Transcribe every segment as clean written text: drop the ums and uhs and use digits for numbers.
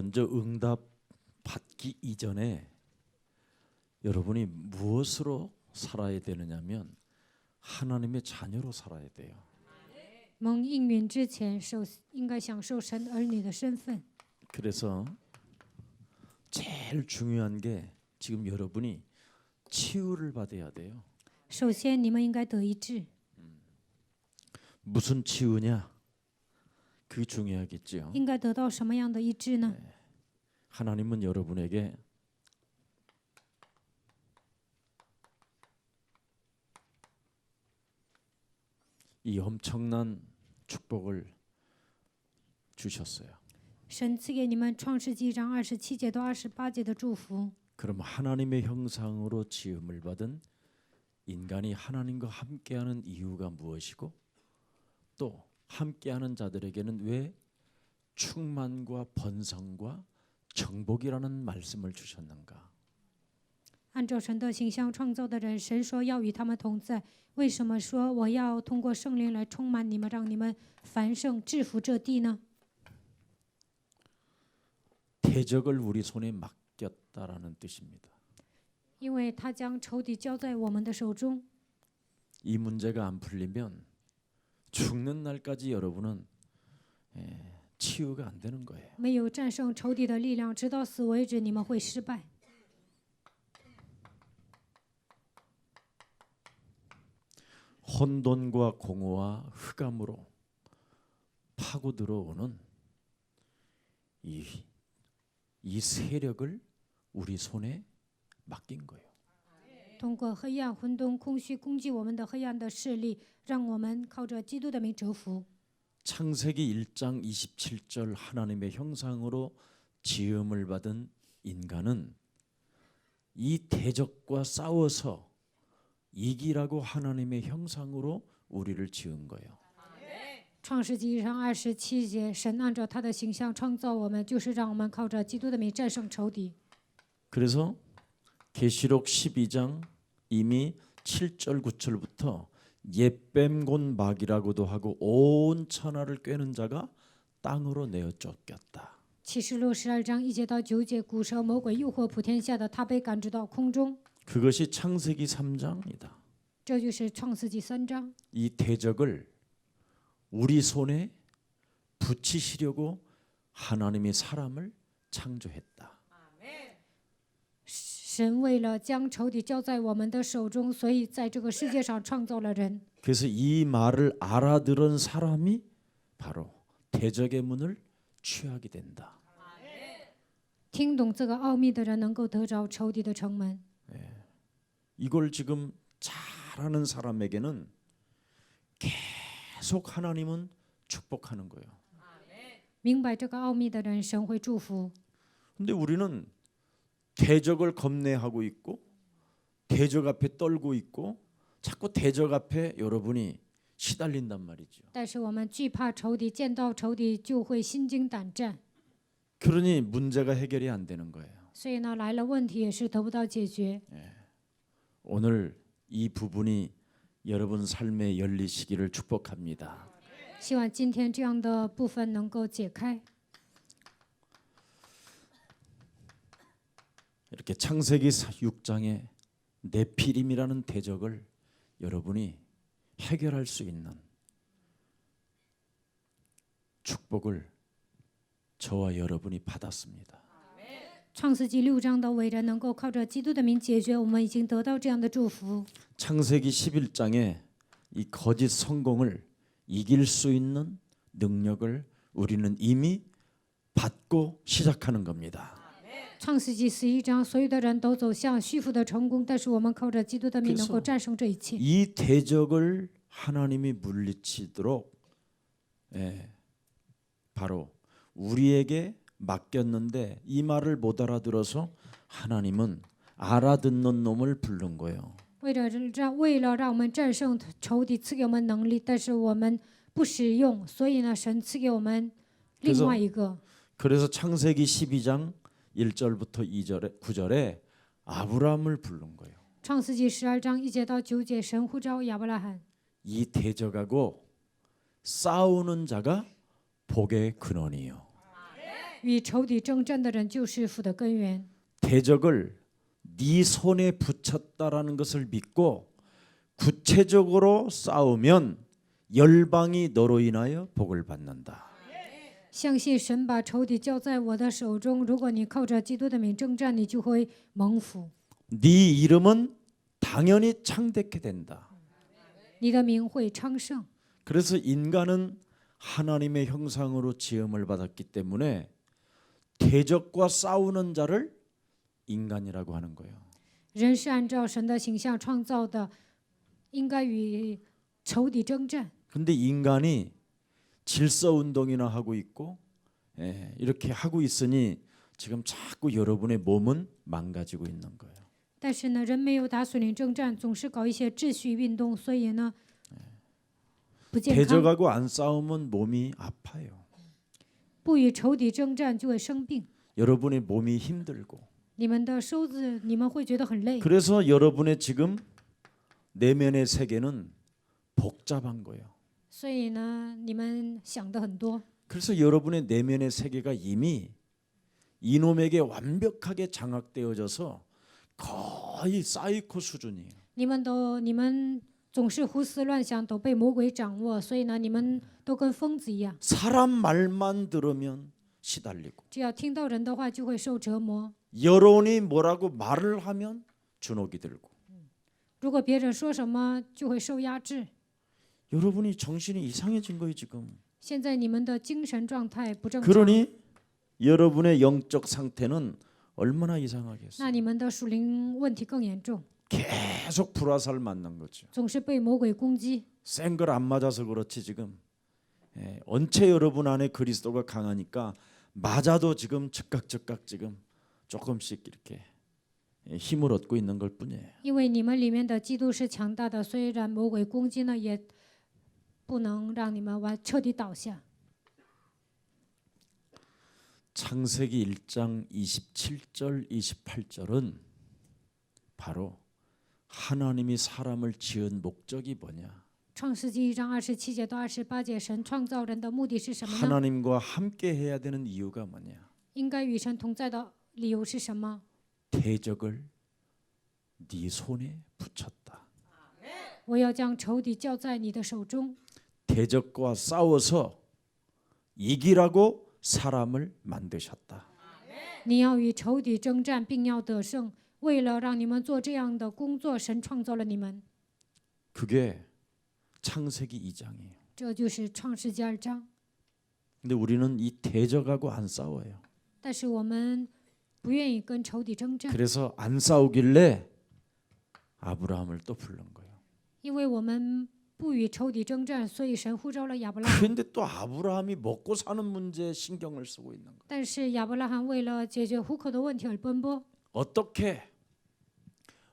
먼저 응답 받기 이전에 여러분이 무엇으로 살아야 되느냐면 하나님의 자녀로 살아야 돼요. 蒙应允之前，应该享受神儿女的身份。 그래서 제일 중요한 게 지금 여러분이 치유를 받아야 돼요. 首先，你们应该得医治。 무슨 치유냐? 그게 중요하겠죠. 应该得到什么样的医治呢？ 하나님은 여러분에게 이 엄청난 축복을 주셨어요. 神赐给你们创世纪1章27节到28节的祝福。 그럼 하나님의 형상으로 지음을 받은 인간이 하나님과 함께하는 이유가 무엇이고 또 함께하는 자들에게는 왜 충만과 번성과 정복이라는 말씀을 주셨는가? 按照神的形象创造的人，神说要与他们同在。为什么说我要通过圣灵来充满你们，让你们繁盛制服这地呢？ 대적을 우리 손에 맡겼다라는 뜻입니다. 因为他将仇敌交在我们的手中。 이 문제가 안 풀리면 죽는 날까지 여러분은 치유가 안 되는 거예요. 没有战胜仇敌的力量，直到死为止，你们会失败。 혼돈과 공허와 흑암으로 파고 들어오는 이 세력을 우리 손에 맡긴 거예요. 通过黑暗、混沌、空虚攻击我们的黑暗的势力，让我们靠着基督的名折服。 창세기 1장 27절 하나님의 형상으로 지음을 받은 인간은 이 대적과 싸워서 이기라고 하나님의 형상으로 우리를 지은 거예요. 创世纪1章27节，神按照他的形象创造我们，就是让我们靠着基督的名战胜仇敌。 그래서 계시록 12장 이미 7절 9절부터 옛뱀곤 막이라고도 하고 온 천하를 꿰는 자가 땅으로 내어 쫓겼다. 启示录12章1节到9节，古蛇魔鬼诱惑普天下的，他被赶逐到空中。 그것이 창세기 3장이다. 这就是创世纪3章。 이 대적을 우리 손에 붙이시려고 하나님이 사람을 창조했다. 神为了将仇敌交在我们的手中，所以在这个世界上创造了人。 그래서 이 말을 알아들은 사람이 바로 대적의 문을 취하게 된다. 听懂这个奥秘的人，能够得着仇敌的城门。 이걸 지금 잘하는 사람에게는 계속 하나님은 축복하는 거예요. 明白这个奥秘的人，神会祝福。 근데 우리는 대적을 겁내하고 있고 대적 앞에 떨고 있고 자꾸 대적 앞에 여러분이 시달린단 말이죠. 但是我们惧怕仇敌，见到仇敌就会心惊胆战， 그러니 문제가 해결이 안 되는 거예요. 所以呢，来了问题也是得不到解决。 오늘 이 부분이 여러분 삶에 열리시기를 축복합니다. 希望今天这样的部分能够解开。 이렇게 창세기 6장에 네피림이라는 대적을 여러분이 해결할 수 있는 축복을 저와 여러분이 받았습니다. 创世纪6章的伟人能够靠着基督的名解决，我们已经得到这样的祝福。 창세기 11장에 이 거짓 성공을 이길 수 있는 능력을 우리는 이미 받고 시작하는 겁니다. 创世纪11章，所有的人都走向虚浮的成功，但是我们靠着基督的名能够战胜这一切。 이 대적을 하나님이 물리치도록 바로 우리에게 맡겼는데 이 말을 못 알아들어서 하나님은 알아듣는 놈을 부른 거예요. 为了让我们战胜仇敌，赐给我们能力，但是我们不使用，所以呢，神赐给我们另外一个。 그래서 창세기 12장 1절부터 2절에 9절에 아브라함을 부른 거예요. 创世纪12章1节到9节，神呼召亚伯拉罕。 이 대적하고 싸우는 자가 복의 근원이요. 与仇敌征战的人就是父的根源。 대적을 네 손에 붙였다라는 것을 믿고 구체적으로 싸우면 열방이 너로 인하여 복을 받는다. 相信神把仇敌交在我的手中，如果你靠着基督的名征战，你就会蒙福， 네 이름은 당연히 창대케 된다. 你的名会昌盛。 그래서 인간은 하나님의 형상으로 지음을 받았기 때문에 대적과 싸우는 자를 인간이라고 하는 거예요. 人是按照神的形象创造的，应该与仇敌征战。 근데 인간이 질서 운동이나 하고 있고 이렇게 하고 있으니 지금 자꾸 여러분의 몸은 망가지고 있는 거예요. 但是呢，人没有打属灵征战，总是搞一些秩序运动，所以呢，不健康。 대적하고 안 싸우면 몸이 아파요. 不与仇敌征战就会生病， 여러분의 몸이 힘들고 你们的收子你们会觉得很累。 그래서 여러분의 지금 내면의 세계는 복잡한 거예요. 所以呢，你们想的很多， 그래서 여러분의 내면의 세계가 이미 이놈에게 완벽하게 장악되어져서 거의 사이코 수준이에요. 你们总是胡思乱想，都被魔鬼掌握，所以呢，你们都跟疯子一样， 사람 말만 들으면 시달리고 只要听到人的话就会受折磨。 여론이 뭐라고 말을 하면 주눅이 들고 如果别人说什么，就会受压制。 여러분이 정신이 이상해진 거예요 지금. 现在你们的精神状态不正常， 그러니 여러분의 영적 상태는 얼마나 이상하겠어요. 那你们的属灵问题更严重， 계속 불화살 맞는 거죠. 总是被魔鬼攻击。 센 걸 안 맞아서 그렇지 지금. 언체 여러분 안에 그리스도가 강하니까 맞아도 지금 즉각 지금 조금씩 이렇게 힘을 얻고 있는 걸 뿐이에요. 因为你们里面的基督是强大的，虽然魔鬼攻击呢，也不能让你们彻底倒下。 창세기 1장 27절 28절은 바로 하나님이 사람을 지은 목적이 뭐냐? 创世纪1章27节到28节，神创造人的目的是什么呢？ 하나님과 함께 해야 되는 이유가 뭐냐? 应该与神同在的理由是什么？ 대적을 네 손에 붙였다. 我要将仇敌交在你的手中， 대적과 싸워서 이기라고 사람을 만드셨다. 你要与仇敌征战，并要得胜。为了让你们做这样的工作，神创造了你们。 그게 창세기 2장이에요. 这就是创世纪2章。 근데 우리는 이 대적하고 안 싸워요. 但是我们不愿意跟仇敌征战， 그래서 안 싸우길래 아브라함을 또 부른 거예요. 因为我们不与仇敌征战，所以神呼召了亚伯拉罕。 그런데 또 아브라함이 먹고 사는 문제에 신경을 쓰고 있는 거예요. 但是亚伯拉罕为了解决糊口的问题而奔波， 어떻게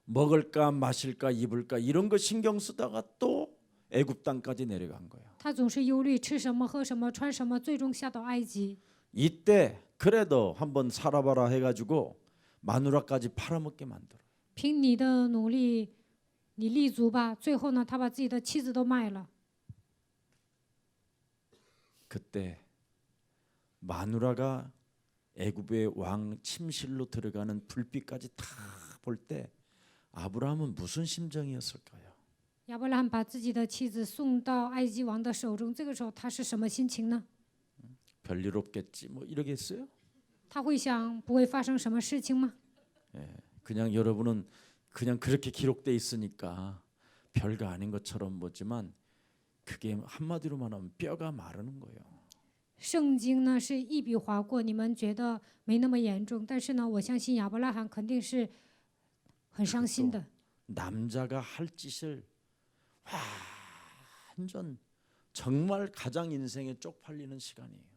먹을까 마실까 입을까 이런 거 신경 쓰다가 또 애굽 땅까지 내려간 거예요. 他总是忧虑吃什么、喝什么、穿什么，最终下到埃及。 이때 그래도 한번 살아봐라 해가지고 마누라까지 팔아먹게 만들어. 凭你的努力，你立足吧。最后呢，他把自己的妻子都卖了。 그때 마누라가 애굽의 왕 침실로 들어가는 불빛까지 다 볼 때 아브라함은 무슨 심정이었을까요? 亚伯拉罕把自己的妻子送到埃及王的手中，这个时候他是什么心情呢？ 별일 없겠지 뭐 이러겠어요? 他会想不会发生什么事情吗？ 그냥 여러분은 그냥 그렇게 기록돼 있으니까 별거 아닌 것처럼 보지만 그게 한마디로 말하면 뼈가 마르는 거예요. 圣经呢是一笔划过，你们觉得没那么严重，但是呢，我相信亚伯拉罕肯定是很伤心的。 남자가 할 짓을 완전 정말 가장 인생에 쪽팔리는 시간이에요.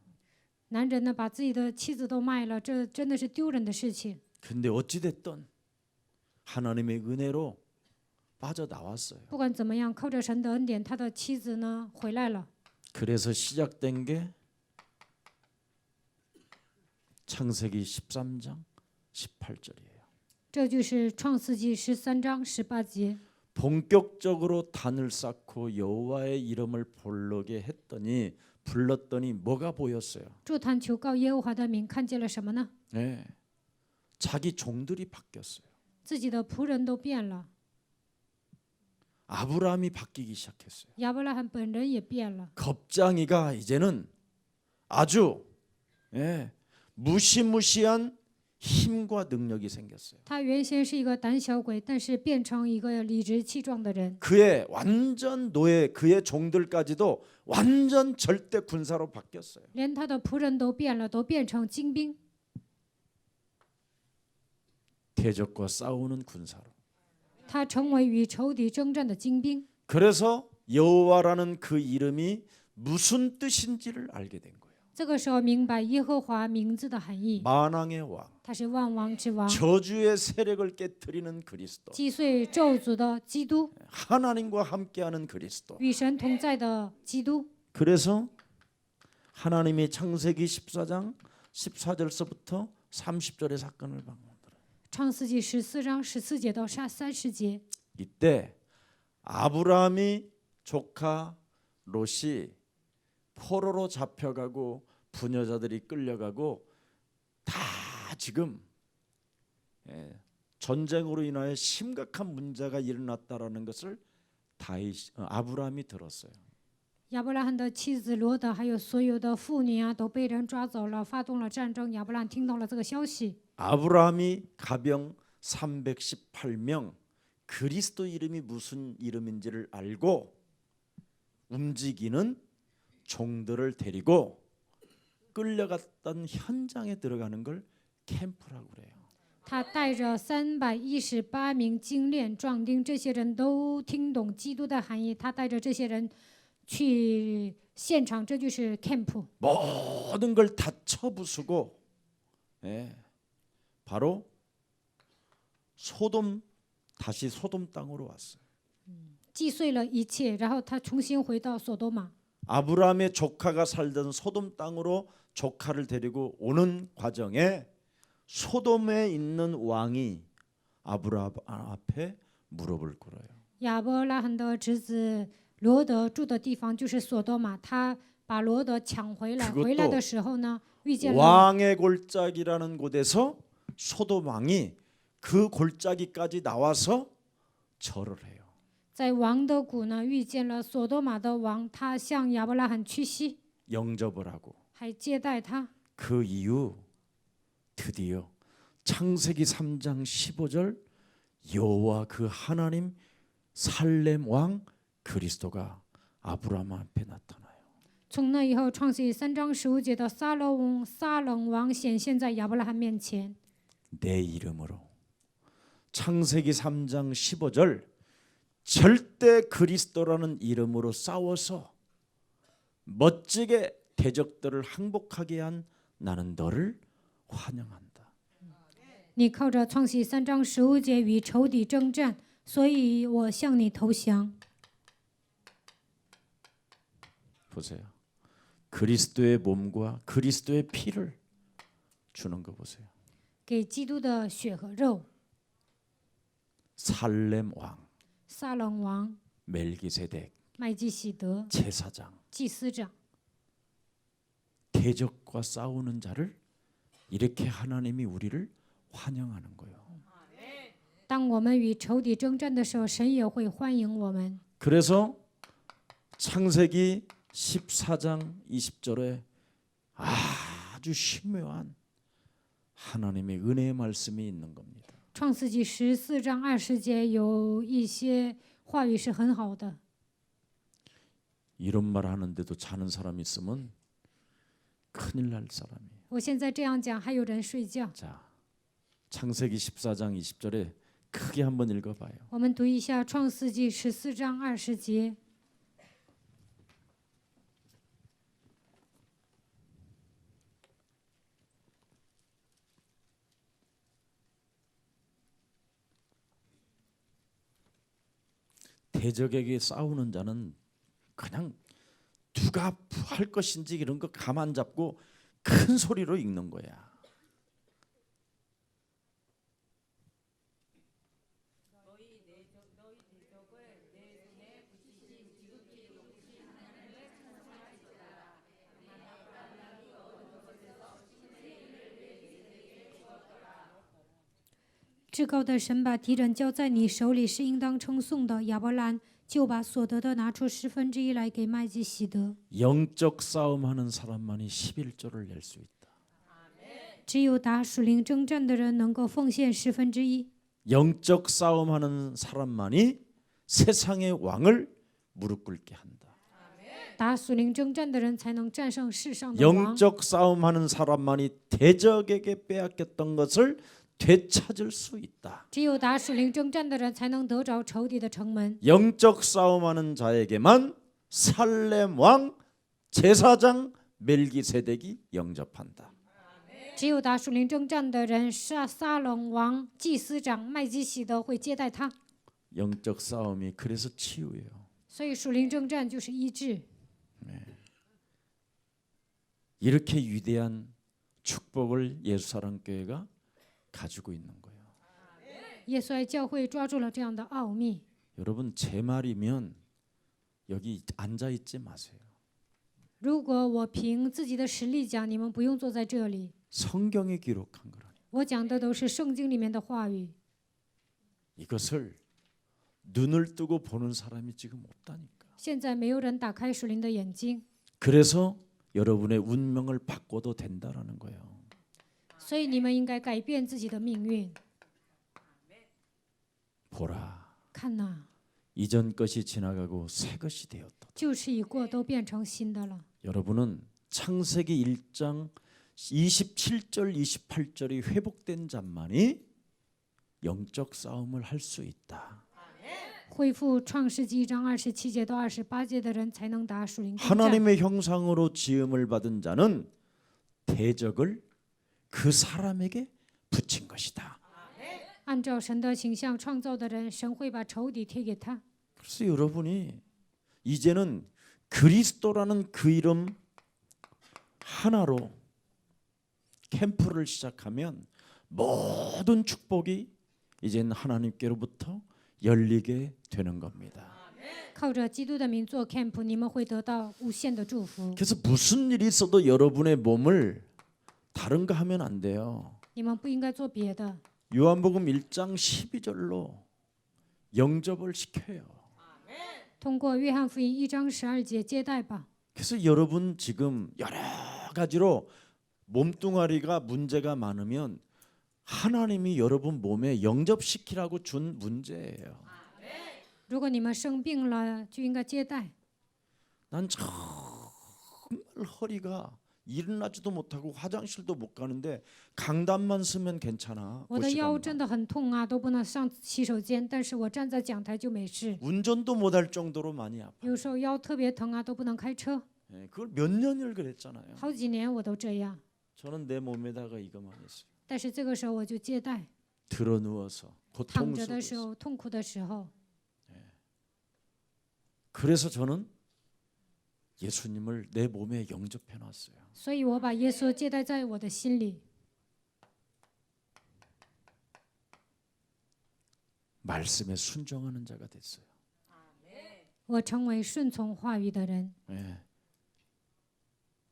男人呢把自己的妻子都卖了，这真的是丢人的事情。 근데 어찌 됐든 하나님의 은혜로 빠져나왔어요. 不管怎么样，靠着神的恩典，他的妻子呢回来了。 그래서 시작된 게 창세기 13장 18절이에요. 这就是创世纪13章18节。 본격적으로 단을 쌓고 여호와의 이름을 부르게 했더니 불렀더니 뭐가 보였어요? 筑坛求告耶和华的名，看见了什么呢？ 네, 자기 종들이 바뀌었어요. 自己的仆人都变了， 아브라함이 바뀌기 시작했어요. 亚伯拉罕本人也变了。 겁장이가 이제는 아주 무시무시한 힘과 능력이 생겼어요. 他原先是一个胆小鬼，但是变成一个理直气壮的人。 그의 완전 노예, 그의 종들까지도 완전 절대 군사로 바뀌었어요. 连他的仆人都变了，都变成精兵， 대적과 싸우는 군사로. 他成为与仇敌征战的精兵。 그래서 여호와라는 그 이름이 무슨 뜻인지를 알게 된 거예요. 这个时候明白耶和华名字的含义， 만왕의 왕, 他是万王之王， 저주의 세력을 깨뜨리는 그리스도, 击碎咒诅的基督， 하나님과 함께하는 그리스도. 与神同在的基督。 그래서 하나님이 창세기 14장 14절서부터 30절의 사건을 방문해요. 创世纪14章14节到30节， 이때 아브라함이 조카 롯이 포로로 잡혀가고 부녀자들이 끌려가고 다 지금 전쟁으로 인하여 심각한 문제가 일어났다라는 것을 아브라함이 들었어요. 亚伯拉罕的妻子罗德还有所有的妇女啊，都被人抓走了，发动了战争。亚伯拉罕听到了这个消息， 아브라함이 가병 318명 그리스도 이름이 무슨 이름인지를 알고 움직이는 종들을 데리고 끌려갔던 현장에 들어가는 걸 캠프라고 그래요. 他带着318名精炼壮丁，这些人都听懂基督的含义。他带着这些人去现场，这就是 camp。 모든 걸 다 쳐부수고 바로 다시 소돔 땅으로 왔어요. 击碎了一切，然后他重新回到索多玛。 아브라함의 조카가 살던 소돔 땅으로 조카를 데리고 오는 과정에 소돔에 있는 왕이 아브라함 앞에 무릎을 꿇어요. 亚伯拉罕的侄子罗德住的地方就是索多玛，他把罗德抢回来。 그것도 回来的时候呢，遇见了 왕의 골짜기라는 곳에서 소돔 왕이 그 골짜기까지 나와서 절을 해요. 在王的谷呢，遇见了索多玛的王，他向亚伯拉罕屈膝， 영접을 하고 还接待他。 그 이후 드디어 창세기 3장 15절 여호와 그 하나님 살렘 왕 그리스도가 아브라함 앞에 나타나요. 从那以后，创世记3章15节的撒冷王显现在亚伯拉罕面前， 내 이름으로 창세기 3장 15절 절대 그리스도라는 이름으로 싸워서 멋지게 대적들을 항복하게 한 나는 너를 환영한다. 你靠着创世记3章15节与仇敌征战，所以我向你投降。 보세요. 그리스도의 몸과 그리스도의 피를 주는 거 보세요. 给基督的血和肉， 살렘 왕, 撒冷王、 멜기세덱, 麦基喜德、 제사장, 祭司长， 대적과 싸우는 자를 이렇게 하나님이 우리를 환영하는 거예요. 当我们与仇敌征战的时候，神也会欢迎我们。 그래서 창세기 14장 20절에 아주 심묘한 하나님의 은혜의 말씀이 있는 겁니다. 创世纪14章20节有一些话语是很好的。 이런 말 하는데도 자는 사람 있으면 큰일 날 사람이에요. 我现在这样讲，还有人睡觉。 자, 창세기 14장 20절에 크게 한번 읽어봐요. 我们读一下创世纪14章20节。 대적에게 싸우는 자는 그냥 누가 할 것인지 이런 거 가만 잡고 큰 소리로 읽는 거야. 至高的神把敌人交在你手里是应当称颂的。亚伯兰就把所得的拿出1/10来给麦基洗德。 영적 싸움하는 사람만이 11조를 낼 수 있다. 只有打属灵征战的人能够奉献1/10。 영적 싸움하는 사람만이 세상의 왕을 무릎 꿇게 한다. 打属灵征战的人才能战胜世上的王。 영적 싸움하는 사람만이 대적에게 빼앗겼던 것을 되찾을 수 있다. 只有打属灵征战的人才能得着仇敌的城门。 영적 싸움하는 자에게만 살렘 왕 제사장 멜기세덱이 영접한다. 只有打属灵征战的人，撒冷王祭司长麦基洗德会接待他。 영적 싸움이 그래서 치유예요. 所以属灵征战就是医治。 이렇게 위대한 축복을 예수사랑 교회가 가지고 있는 거예요. 耶稣爱教会抓住了这样的奥秘。 여러분 제 말이면 여기 앉아 있지 마세요. 如果我凭自己的实力讲，你们不用坐在这里。 성경에 기록한 거라니. 我讲的都是圣经里面的话语。 이것을 눈을 뜨고 보는 사람이 지금 없다니까. 现在没有人打开属灵的眼睛， 그래서 여러분의 운명을 바꿔도 된다라는 거예요. 所以你们应该改变自己的命运。 보라, 看呐， 이전 것이 지나가고 새 것이 되었다. 旧事已过，都变成新的了。 여러분은 창세기 1장 27절 28절이 회복된 자만이 영적 싸움을 할 수 있다. 恢复创世纪1章27节到28节的人才能打属灵征战。 하나님의 형상으로 지음을 받은 자는 대적을 그 사람에게 붙인 것이다. 按照神的形象创造的人，神会把仇敌贴给他。 그래서 여러분이 이제는 그리스도라는 그 이름 하나로 캠프를 시작하면 모든 축복이 이제는 하나님께로부터 열리게 되는 겁니다. 靠着基督的名做 camp， 你们会得到无限的祝福。 그래서 무슨 일이 있어도 여러분의 몸을 다른 거 하면 안 돼요. 你们不应该做别的。 요한복음 1장 12절로 영접을 시켜요. 通过约翰福音1章12节接待吧。 그래서 여러분 지금 여러 가지로 몸뚱아리가 문제가 많으면 하나님이 여러분 몸에 영접시키라고 준 문제예요. 如果你们生病了，就应该接待。 난 정말 허리가 일어나지도 못하고 화장실도 못 가는데 강단만 쓰면 괜찮아. 我的腰真的很痛啊，都不能上洗手间，但是我站在讲台就没事。 운전도 못할 정도로 많이 아파. 有时候腰特别疼啊，都不能开车。 그걸 몇 년을 그랬잖아요. 好几年我都这样， 저는 내 몸에다가 이거만 했어요. 但是这个时候我就接待。 들어 누워서 躺着的时 고통스러워. 候，痛苦的时候， 그래서 저는 예수님을 내 몸에 영접해 놨어요. 所以我把耶稣接待在我的心里。 말씀에 순종하는 자가 됐어요. 我成为顺从话语的人。 예.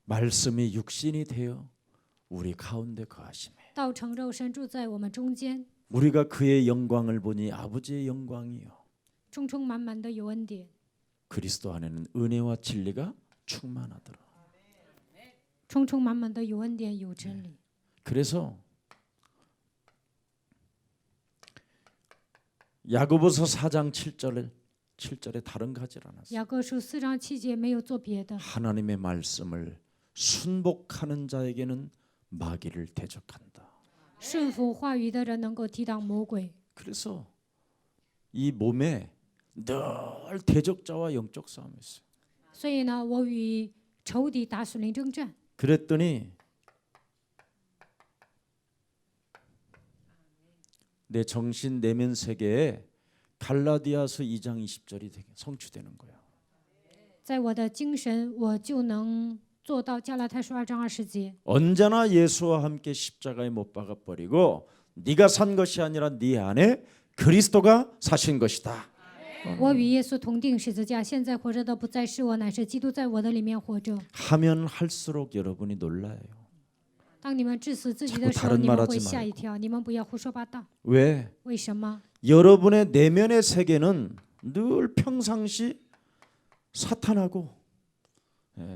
말씀이 육신이 되어 우리 가운데 거하심에 道成肉身住在我们中间， 우리가 그의 영광을 보니 아버지의 영광이요 充充满满的有恩典， 그리스도 안에는 은혜와 진리가 충만하더라. 充充满满的有恩典有真理。 그래서 야고보서 4장 7절에 다른 거 하질 않았어요. 雅各书4章7节没有做别的， 하나님의 말씀을 순복하는 자에게는 마귀를 대적한다. 顺服话语的人能够抵挡魔鬼。 그래서 이 몸에 늘 대적자와 영적 싸움이 있어요. 所以呢，我与仇敌打属灵征战。 그랬더니 내 정신 내면 세계에 갈라디아서 2장 20절이 성취되는 거예요. 在我的精神，我就能做到加拉太书2章20节。 언제나 예수와 함께 십자가에 못 박아 버리고 네가 산 것이 아니라 네 안에 그리스도가 사신 것이다. 我与耶稣同定十字架，现在活着的不再是我，乃是基督在我的里面活着。 하면 할수록 여러분이 놀라요. 当你们致死自己 자꾸 的时候， 다른 你 말 们 하지 会吓 말고. 一跳。你们不要胡说八道。 왜? 为什么？ 여러분의 내면의 세계는 늘 평상시 사탄하고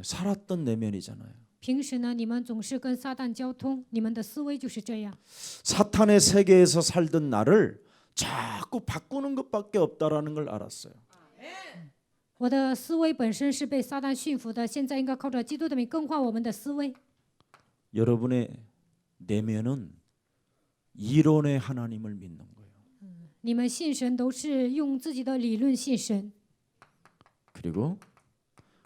살았던 내면이잖아요. 平时呢，你们总是跟撒旦交通，你们的思维就是这样。 사탄의 세계에서 살던 나를 자꾸 바꾸는 것밖에 없다라는 걸 알았어요. 我的思维本身是被撒旦驯服的，现在应该靠着基督的名更换我们的思维。 여러분의 내면은 이론의 하나님을 믿는 거예요. 你们信神都是用自己的理论信神， 그리고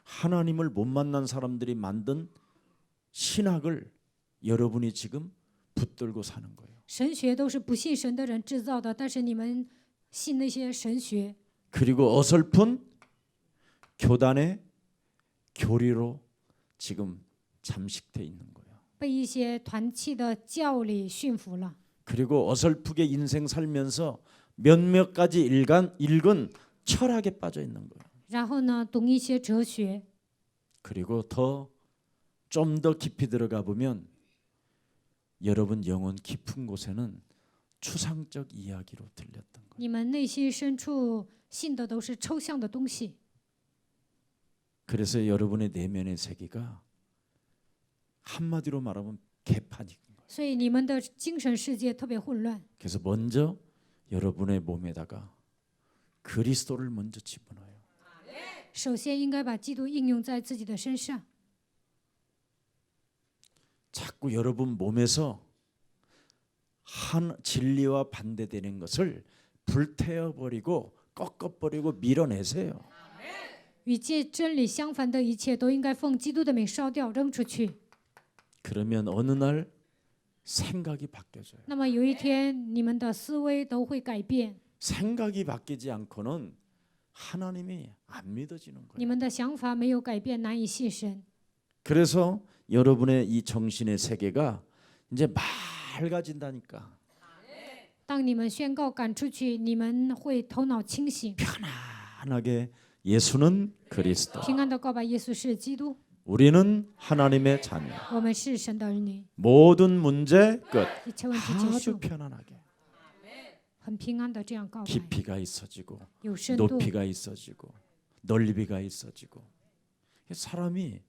하나님을 못 만난 사람들이 만든 신학을 여러분이 지금 붙들고 사는 거예요. 神学都是不信神的人制造的，但是你们信那些神学， 그리고 어설픈 교단의 교리로 지금 잠식돼 있는 거예요. 被一些团契的教理驯服了。 그리고 어설프게 인생 살면서 몇몇 가지 읽은 철학에 빠져 있는 거예요. 然后呢，懂一些哲学， 그리고 좀 더 깊이 들어가 보면 여러분 영혼 깊은 곳에는 추상적 이야기로 들렸던 거예요. 你们内心深处信的都是抽象的东西， 그래서 여러분의 내면의 세계가 한마디로 말하면 개판인 거예요. 所以你们的精神世界特别混乱。 그래서 먼저 여러분의 몸에다가 그리스도를 먼저 집어넣어요. 首先应该把基督应用在自己的身上。 자꾸 여러분 몸에서 한 진리와 반대되는 것을 불태워버리고 꺾어버리고 밀어내세요. 与真理相反的一切都应该奉基督的名烧掉、扔出去。 그러면 어느 날 생각이 바뀌어져요. 那么有一天，你们的思维都会改变， 생각이 바뀌지 않고는 하나님이 안 믿어지는 你 거예요. 们的想法没有改变，难以信神。 그래서 여러분의 이 정신의 세계가 이제 맑아진다니까. 当你们宣告赶出去，你们会头脑清醒， 편안하게 예수는 그리스도. 平安的告白耶稣是基督， 우리는 하나님의 자녀. 我们是神的儿女， 모든 문제 끝. 一切问题结 아주 束， 편안하게. 很平安的这样告白， 깊이가 있어지고 有深度， 높이가 있어지고 넓이가 있어지고. 사람이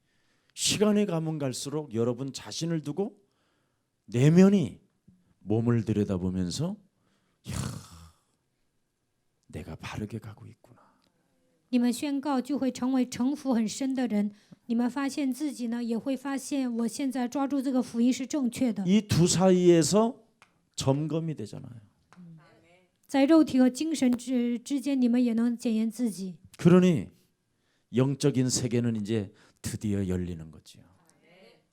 시간이 가면 갈수록 여러분 자신을 두고 내면이 몸을 들여다보면서 이야, 내가 바르게 가고 있구나. 你们宣告就会成为城府很深的人。你们发现自己呢，也会发现我现在抓住这个福音是正确的。 이 두 사이에서 점검이 되잖아요. 在肉体和精神之间，你们也能检验自己。 그러니 영적인 세계는 이제 드디어 열리는 거지요.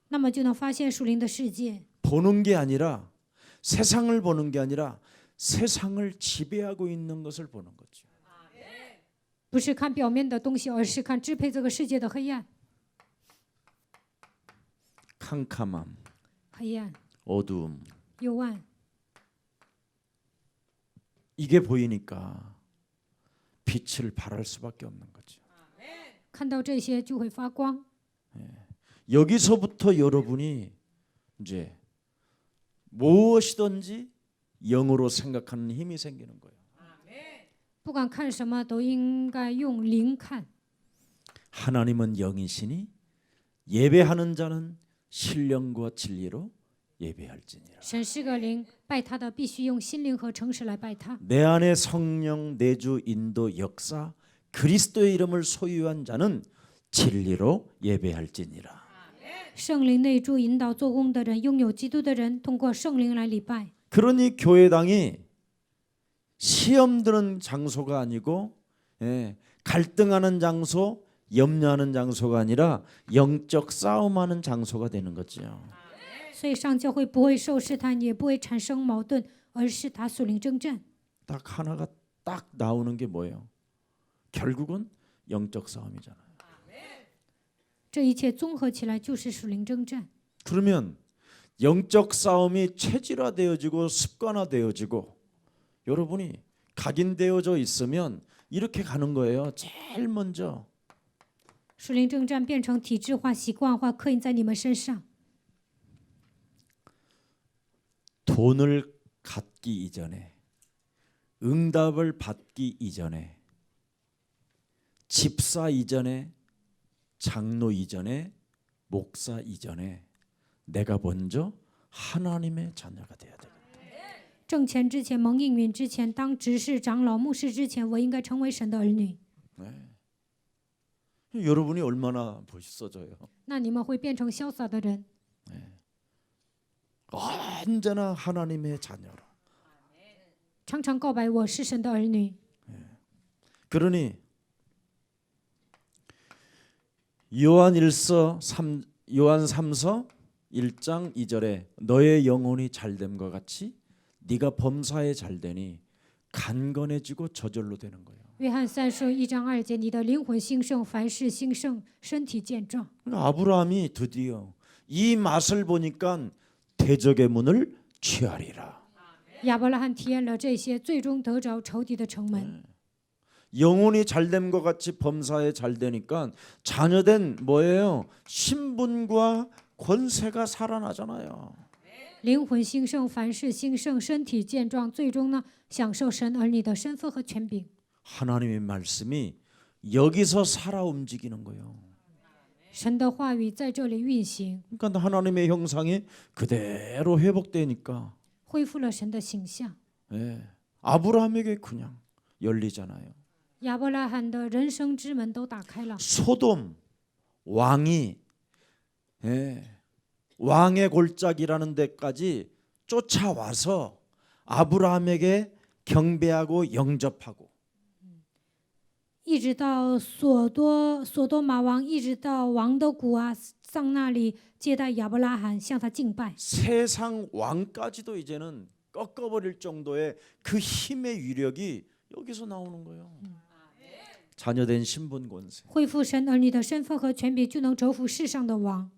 那么就能发现属灵的世界， 보는 게 아니라 세상을 보는 게 아니라 세상을 지배하고 있는 것을 보는 거죠. 不是看表面的东西，而是看支配这个世界的黑暗。 캄캄함, 黑暗、 어두움. 幽暗， 이게 보이니까 빛을 발할 수밖에 없는 거죠. 看到这些就会发光。 여기서부터 여러분이 이제 무엇이든지 영으로 생각하는 힘이 생기는 거예요. 不管看什么，都应该用灵看。 하나님은 영이시니 예배하는 자는 신령과 진리로 예배할지니라. 神是个灵，拜他的必须用心灵和诚实来拜他。 내 안에 성령 내주 인도 역사 그리스도의 이름을 소유한 자는 진리로 예배할지니라. 圣灵内住引导做工的人，拥有基督的人，通过圣灵来礼拜。 그러니 교회당이 시험 드는 장소가 아니고 갈등하는 장소, 염려하는 장소가 아니라 영적 싸움하는 장소가 되는 거죠. 所以上教会不会受试探，也不会产生矛盾，而是打属灵征战。 딱 하나가 딱 나오는 게 뭐예요? 결국은 영적 싸움이잖아요. 这一切综合起来就是属灵征战。 그러면 영적 싸움이 체질화되어지고 습관화되어지고 여러분이 각인되어져 있으면 이렇게 가는 거예요. 제일 먼저 属灵征战变成体制化、习惯化，刻印在你们身上。 돈을 갖기 이전에, 응답을 받기 이전에, 집사 이전에, 장로 이전에, 목사 이전에 내가 먼저 하나님의 자녀가 돼야 돼. 挣钱之前，蒙应允之前，当执事、长老、牧师之前，我应该成为神的儿女。 여러분이 얼마나 멋있어져요. 那你们会变成潇洒的人， 언제나 하나님의 자녀라. 常常告白我是神的儿女。 그러니 요한 3서 1장 2절에 너의 영혼이 잘됨과 같이 네가 범사에 잘되니 간건해지고 저절로 되는 거예요. 约翰3书1章2节，你的灵魂兴盛，凡事兴盛，身体健壮。 아브라함이 드디어 이 맛을 보니까 대적의 문을 취하리라. 亚伯拉罕体验了这些，最终得着仇敌的城门。 영혼이 잘됨과 같이 범사에 잘되니까 자녀된 뭐예요? 신분과 권세가 살아나잖아요. 灵魂兴盛，凡事兴盛，身体健壮，最终呢，享受神儿女的身份和权柄。 하나님의 말씀이 여기서 살아 움직이는 거예요. 神的话语在这里运行， 그러니까 하나님의 형상이 그대로 회복되니까 恢复了神的形象。 아브라함에게 그냥 열리잖아요. 亚伯拉罕的人生之门都打开了。 소돔 왕이 왕의 골짜기라는 데까지 쫓아와서 아브라함에게 경배하고 영접하고 一直到索多玛王，一直到王的谷啊上那里接待亚伯拉罕，向他敬拜。 세상 왕까지도 이제는 꺾어버릴 정도의 그 힘의 위력이 여기서 나오는 거예요. 자녀된 신분 권세. 恢复神儿女的身份和权柄，就能折服世上的王。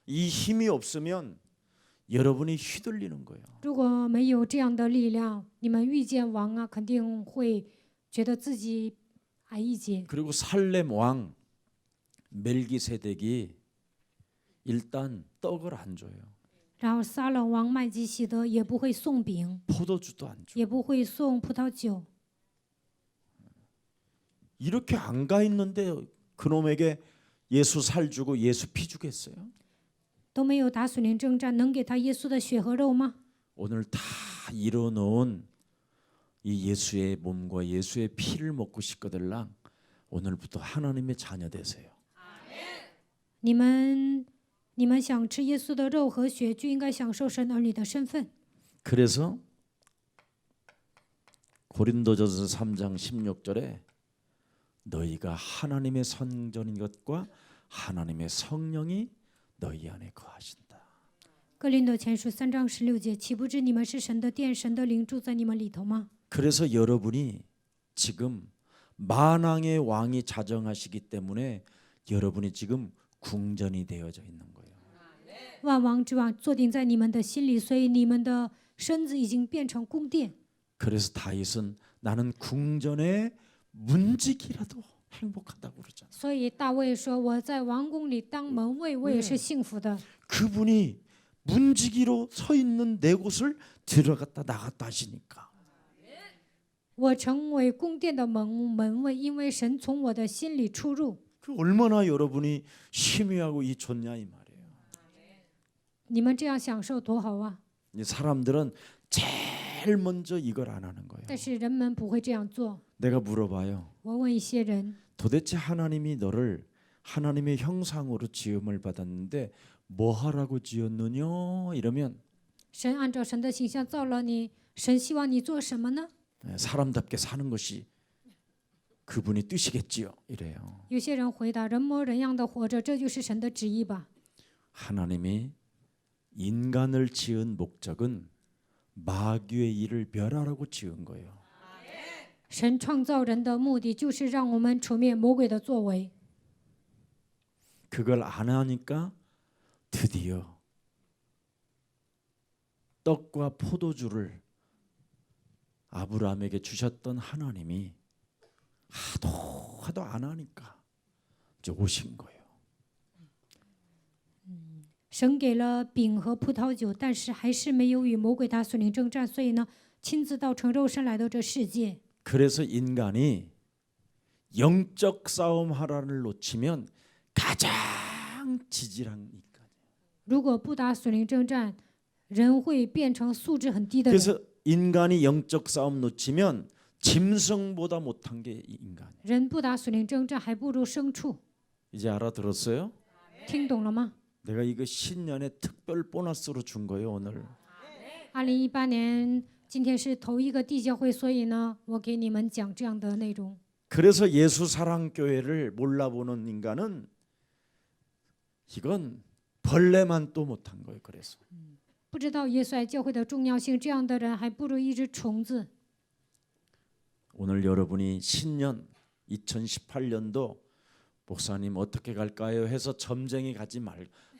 이 힘이 없으면 여러분이 휘둘리는 거예요. 如果没有这样的力量，你们遇见王啊，肯定会觉得自己矮一截。 그리고 살렘 왕 멜기세덱이 일단 떡을 안 줘요. 然后撒冷王麦基洗德也不会送饼， 포도주도 안 줘. 也不会送葡萄酒。 이렇게 안 가 있는데 그놈에게 예수 살 주고 예수 피 주겠어요? 都没有打属灵征战，能给他耶稣的血和肉吗？ 오늘 다 이뤄놓은 이 예수의 몸과 예수의 피를 먹고 싶거들랑 오늘부터 하나님의 자녀 되세요. 你们想吃耶稣的肉和血，就应该享受神儿女的身份。 그래서 고린도전서 3장 16절에 너희가 하나님의 성전인 것과 하나님의 성령이 너희 안에 거하신다. 哥林多前书3章16节，岂不知你们是神的殿，神的灵住在你们里头吗？ 그래서 여러분이 지금 만왕의 왕이 자정하시기 때문에 여러분이 지금 궁전이 되어져 있는 거예요. 万王之王坐定在你们的心里，所以你们的身子已经变成宫殿。 그래서 다윗은 나는 궁전의 문지기라도 행복하다고 그러잖아요. 所以大卫说：“我在王宫里当门卫，我也是幸福的。 그분이 문지기로 서 있는 내 곳을 들어갔다 나갔다 하시니까 我成为宫殿的门卫，因为神从我的心里出入。 그 얼마나 여러분이 심의하고 이 좋냐 이 말이에요. 你们这样享受多好啊！ 이 사람들은 제일 먼저 이걸 안 하는 거예요. 但是人们不会这样做。 내가 물어봐요. 我问一些人， 도대체 하나님이 너를 하나님의 형상으로 지음을 받았는데 뭐 하라고 지었느냐 이러면 神按照神的形象造了你，神希望你做什么呢？ 사람답게 사는 것이 그분의 뜻이겠지요. 이래요. 有些人回答：人模人样的活着，这就是神的旨意吧。 하나님이 인간을 지은 목적은 마귀의 일을 멸하라고 지은 거예요. 神创造人的目的就是让我们除灭魔鬼的作为。 그걸 안 하니까 드디어 떡과 포도주를 아브라함에게 주셨던 하나님이 하도 안 하니까 이제 오신 거예요. 神给了饼和葡萄酒，但是还是没有与魔鬼打属灵征战，所以呢，亲自道成肉身来到这世界。 그래서 인간이 영적 싸움 하나를 놓치면 가장 지질한 인간. 如果不打属灵征战，人会变成素质很低的人。 그래서 인간이 영적 싸움 놓치면 짐승보다 못한 게 인간이에요. 人不打属灵征战，还不如牲畜。 이제 알아들었어요? 听懂了吗？ 내가 이거 신년에 특별 보너스로 준 거예요 오늘. 2018年，今天是头一个地教会，所以呢，我给你们讲这样的内容。 그래서 예수 사랑 교회를 몰라보는 인간은 이건 벌레만 또 못한 거예요. 그래서 不知道耶稣爱教会的重要性，这样的人还不如一只虫子。 오늘 여러분이 신년 2018년도 목사님 어떻게 갈까요? 해서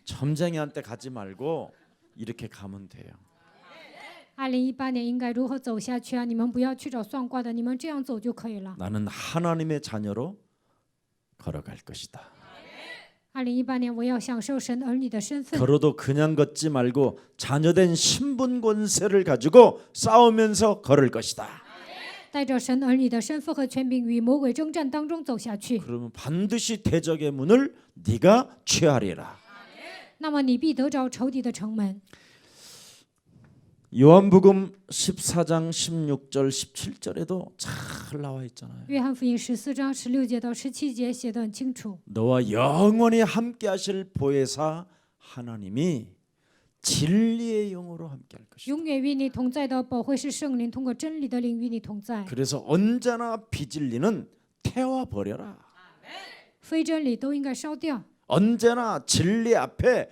점쟁이한테 가지 말고 이렇게 가면 돼요. 2018年应该如何走下去啊？你们不要去找算卦的，你们这样走就可以了。 나는 하나님의 자녀로 걸어갈 것이다. 2018年我要享受神儿女的身份， 걸어도 그냥 걷지 말고 자녀된 신분 권세를 가지고 싸우면서 걸을 것이다. 带着神儿女的身份和权柄与魔鬼征战当中走下去。 그러면 반드시 대적의 문을 네가 취하리라. 那么你必得着仇敌的城门。 요한복음 14장 16절 17절에도 잘 나와 있잖아요. 约翰福音14章16节到17节写得很清楚。 너와 영원히 함께 하실 보혜사 하나님이 진리의 영으로 함께 할 것이다. 永远与你同在的保惠师圣灵，通过真理的灵与你同在。 그래서 언제나 비진리는 태워 버려라. 非真理都应该烧掉。 언제나 진리 앞에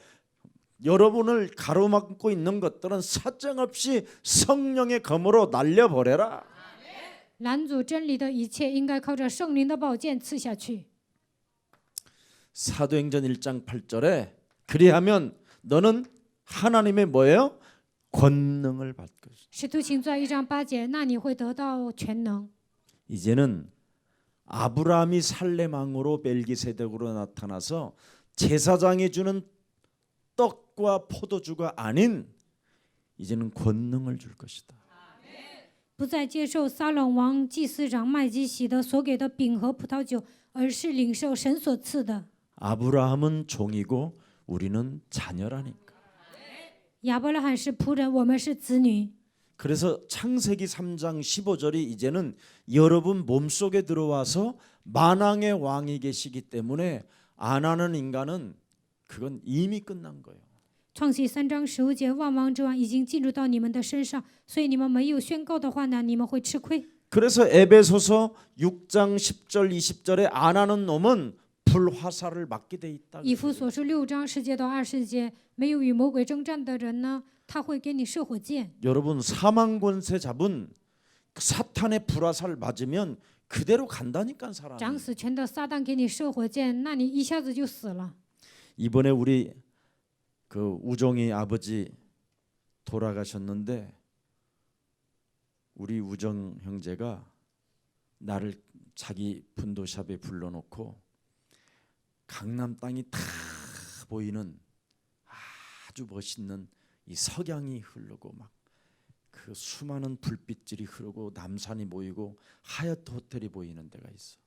여러분을 가로막고 있는 것들은 사정없이 성령의 검으로 날려버려라. 拦阻真理的一切，应该靠着圣灵的宝剑刺下去。 사도행전 1장 8절에 그리하면 너는 하나님의 뭐예요? 권능을 받을 것이다. 使徒行传1章8节，那你会得到全能。 이제는 아브라함이 살렘왕으로 멜기세덱으로 나타나서 제사장이 주는 떡과 포도주가 아닌 이제는 권능을 줄 것이다. 不再接受撒冷王祭司长麦基洗德所给的饼和葡萄酒，而是领受神所赐的。 아브라함은 종이고 우리는 자녀라니까. 亚伯拉罕是仆人，我们是子女。 그래서 창세기 3장 15절이 이제는 여러분 몸속에 들어와서 만왕의 왕이 계시기 때문에 안 하는 인간은 그건 이미 끝난 거예요. 创启3章15节，万王之王已经进入到你们的身上，所以你们没有宣告的话呢，你们会吃亏。 그래서 에베소서 6장 10절 20절에 안 하는 놈은 불화살을 맞게 돼 있다. 以弗所书6章10节到20节，没有与魔鬼征战的人呢，他会给你射火箭。 여러분 사망 권세 잡은 사탄의 불화살 맞으면 그대로 간다니까 사람이. 掌死权的撒旦给你射火箭，那你一下子就死了。 이번에 우리 그 우정이 아버지 돌아가셨는데 우리 우정 형제가 나를 자기 분도샵에 불러놓고 강남 땅이 다 보이는 아주 멋있는 이 석양이 흐르고 막 그 수많은 불빛들이 흐르고 남산이 보이고 하얏트 호텔이 보이는 데가 있어.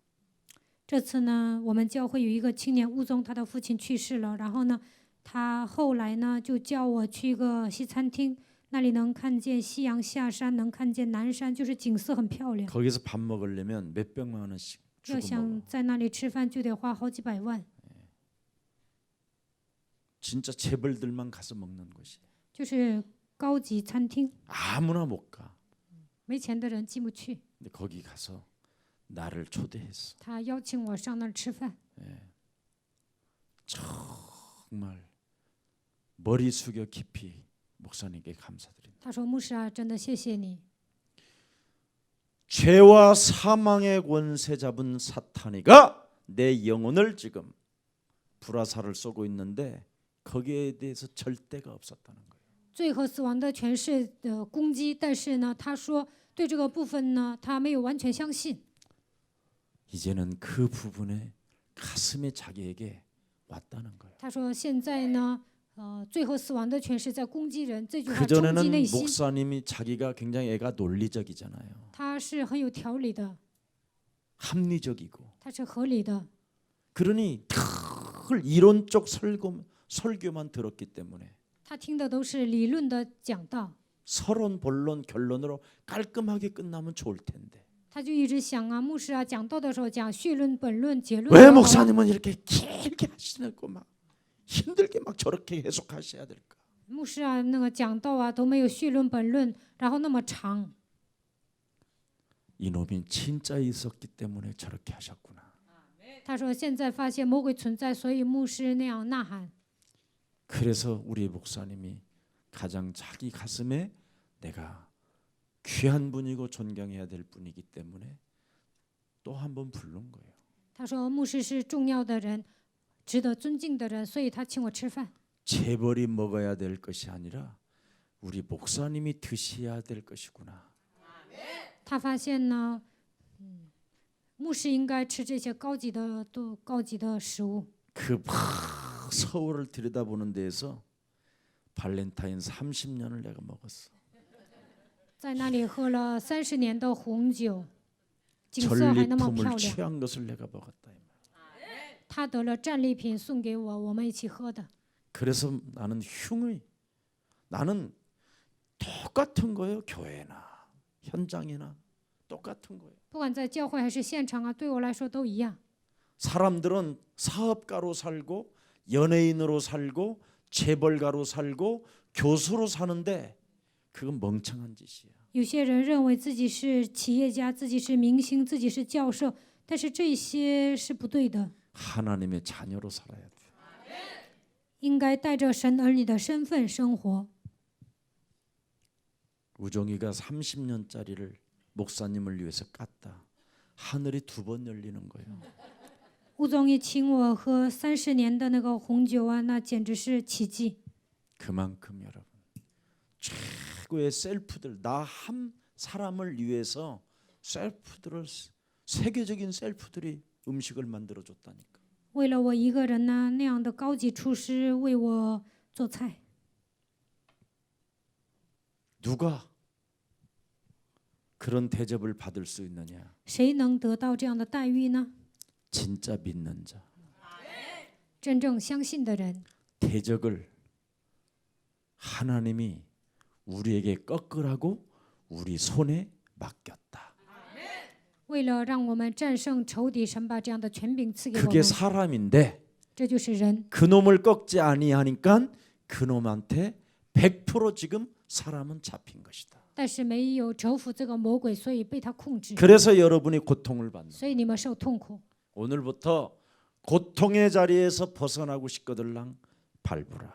这次呢，我们教会有一个青年乌宗，他的父亲去世了，然后呢，他后来呢就叫我去一个西餐厅，那里能看见夕阳下山，能看见南山，就是景色很漂亮。 거기서 밥 먹으려면 몇백만 원씩 要 주고 想 먹어. 在那里吃饭，就得花好几百万， 진짜 재벌들만 가서 먹는 곳이. 就是高级餐厅， 아무나 못 가. 没钱的人进不去。 근데 거기 가서 나를 초대했어. 他邀请我上那儿吃饭， 정말 머리 숙여 깊이 목사님께 감사드립니다. 他说：“牧师啊，真的谢谢你。 죄와 사망의 권세 잡은 사탄이가 내 영혼을 지금 불화살을 쏘고 있는데 거기에 대해서 절대가 없었다는 거예요. 罪和死亡的权势的攻击，但是呢，他说对这个部分呢，他没有完全相信。 이제는 그 부분에 가슴이 자기에게 왔다는 거예요. 他说现在呢，最后死亡的权势在攻击人，这句话 그 冲击 전에는 内心。 목사님이 자기가 굉장히 애가 논리적이잖아요. 他是很有条理的， 합리적이고. 他是合理的， 그러니 늘 이론적 설교만 들었기 때문에 他听的都是理论的讲道， 서론, 본론, 결론으로 깔끔하게 끝나면 좋을 텐데 他就一直想啊，牧师啊，讲道的时候讲绪论、本论、结论。 왜 목사님은 이렇게 길게 하시고 막 힘들게 막 저렇게 해석하셔야 될까? 牧师啊，那个讲道啊都没有绪论、本论，然后那么长。 이놈이 진짜 있었기 때문에 저렇게 하셨구나. 他说现在发现魔鬼存在，所以牧师那样呐喊。 그래서 우리 목사님이 가장 자기 가슴에 내가 귀한 분이고 존경해야 될 분이기 때문에 또 한 번 부른 거예요. 他说牧师是重要的人，值得尊敬的人，所以他请我吃饭。 재벌이 먹어야 될 것이 아니라 우리 목사님이 드셔야 될 것이구나. 他发现呢，牧师应该吃这些高级的食物。 그 서울을 들여다보는 데에서 발렌타인 30년을 내가 먹었어. 在那里喝了30年的红酒，景色还那么漂 전리품을 亮。 취한 것을 내가 먹었다. 他得了战利品送给我，我们一起喝的。 그래서 나는 흉의 나는 똑같은 거예요. 교회나 현장이나 똑같은 거예요. 不管在教会还是现场啊，对我来说都一样。 사람들은 사업가로 살고 연예인으로 살고 재벌가로 살고 교수로 사는데 그건 멍청한 짓이야. 有些人认为自己是企业家，自己是明星，自己是教授，但是这些是不对的。 하나님의 자녀로 살아야 돼. 应该带着神儿女的身份生活。 우종이가 30년짜리를 목사님을 위해서 깠다. 하늘이 2번 열리는 거예요. 吴总一请我喝30年的那个红酒啊，那简直是奇迹。 그만큼 여러분 최고의 셀프들 나 한 사람을 위해서 셀프들을 세계적인 셀프들이 음식을 만들어 줬다니까. 为了我一个人呢，那样的高级厨师为我做菜， 누가 그런 대접을 받을 수 있느냐? 谁能得到这样的待遇呢？ 진짜 믿는 자. 真正相信的人， 대적을 하나님이 우리에게 꺾으라고 우리 손에 맡겼다. 为了让我们战胜仇敌，神把这样的权柄赐给我 그게 们， 사람인데 这就是人。 그놈을 꺾지 아니하니까 그놈한테 100% 지금 사람은 잡힌 것이다. 但是没有折服这个魔鬼，所以被他控制， 그래서 여러분이 고통을 받는. 所以你们受痛苦。 오늘부터 고통의 자리에서 벗어나고 싶거들랑 밟으라.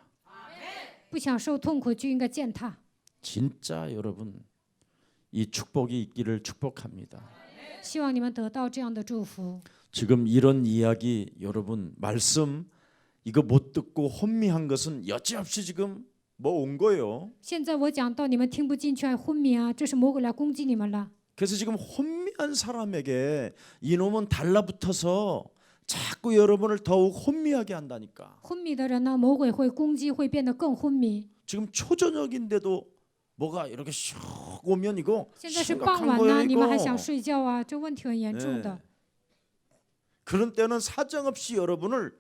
不想受痛苦就应该践踏。 진짜 여러분 이 축복이 있기를 축복합니다. 希望你们得到这样的祝福。 지금 이런 이야기 여러분 말씀 이거 못 듣고 혼미한 것은 여지없이 지금 뭐 온 거예요. 现在我讲到你们听不进去，还昏迷啊，这是魔鬼来攻击你们了。 그래서 지금 혼미한 사람에게 이놈은 달라붙어서 자꾸 여러분을 더욱 혼미하게 한다니까. 昏迷的人呢，魔鬼会攻击，会变得更昏迷。 지금 초저녁인데도 뭐가 이렇게 슉 오면 이거 现在是傍 심각한 晚 거예요 呢，你们还 이거. 想睡觉啊？这问题很严重的。 그런 때는 사정없이 여러분을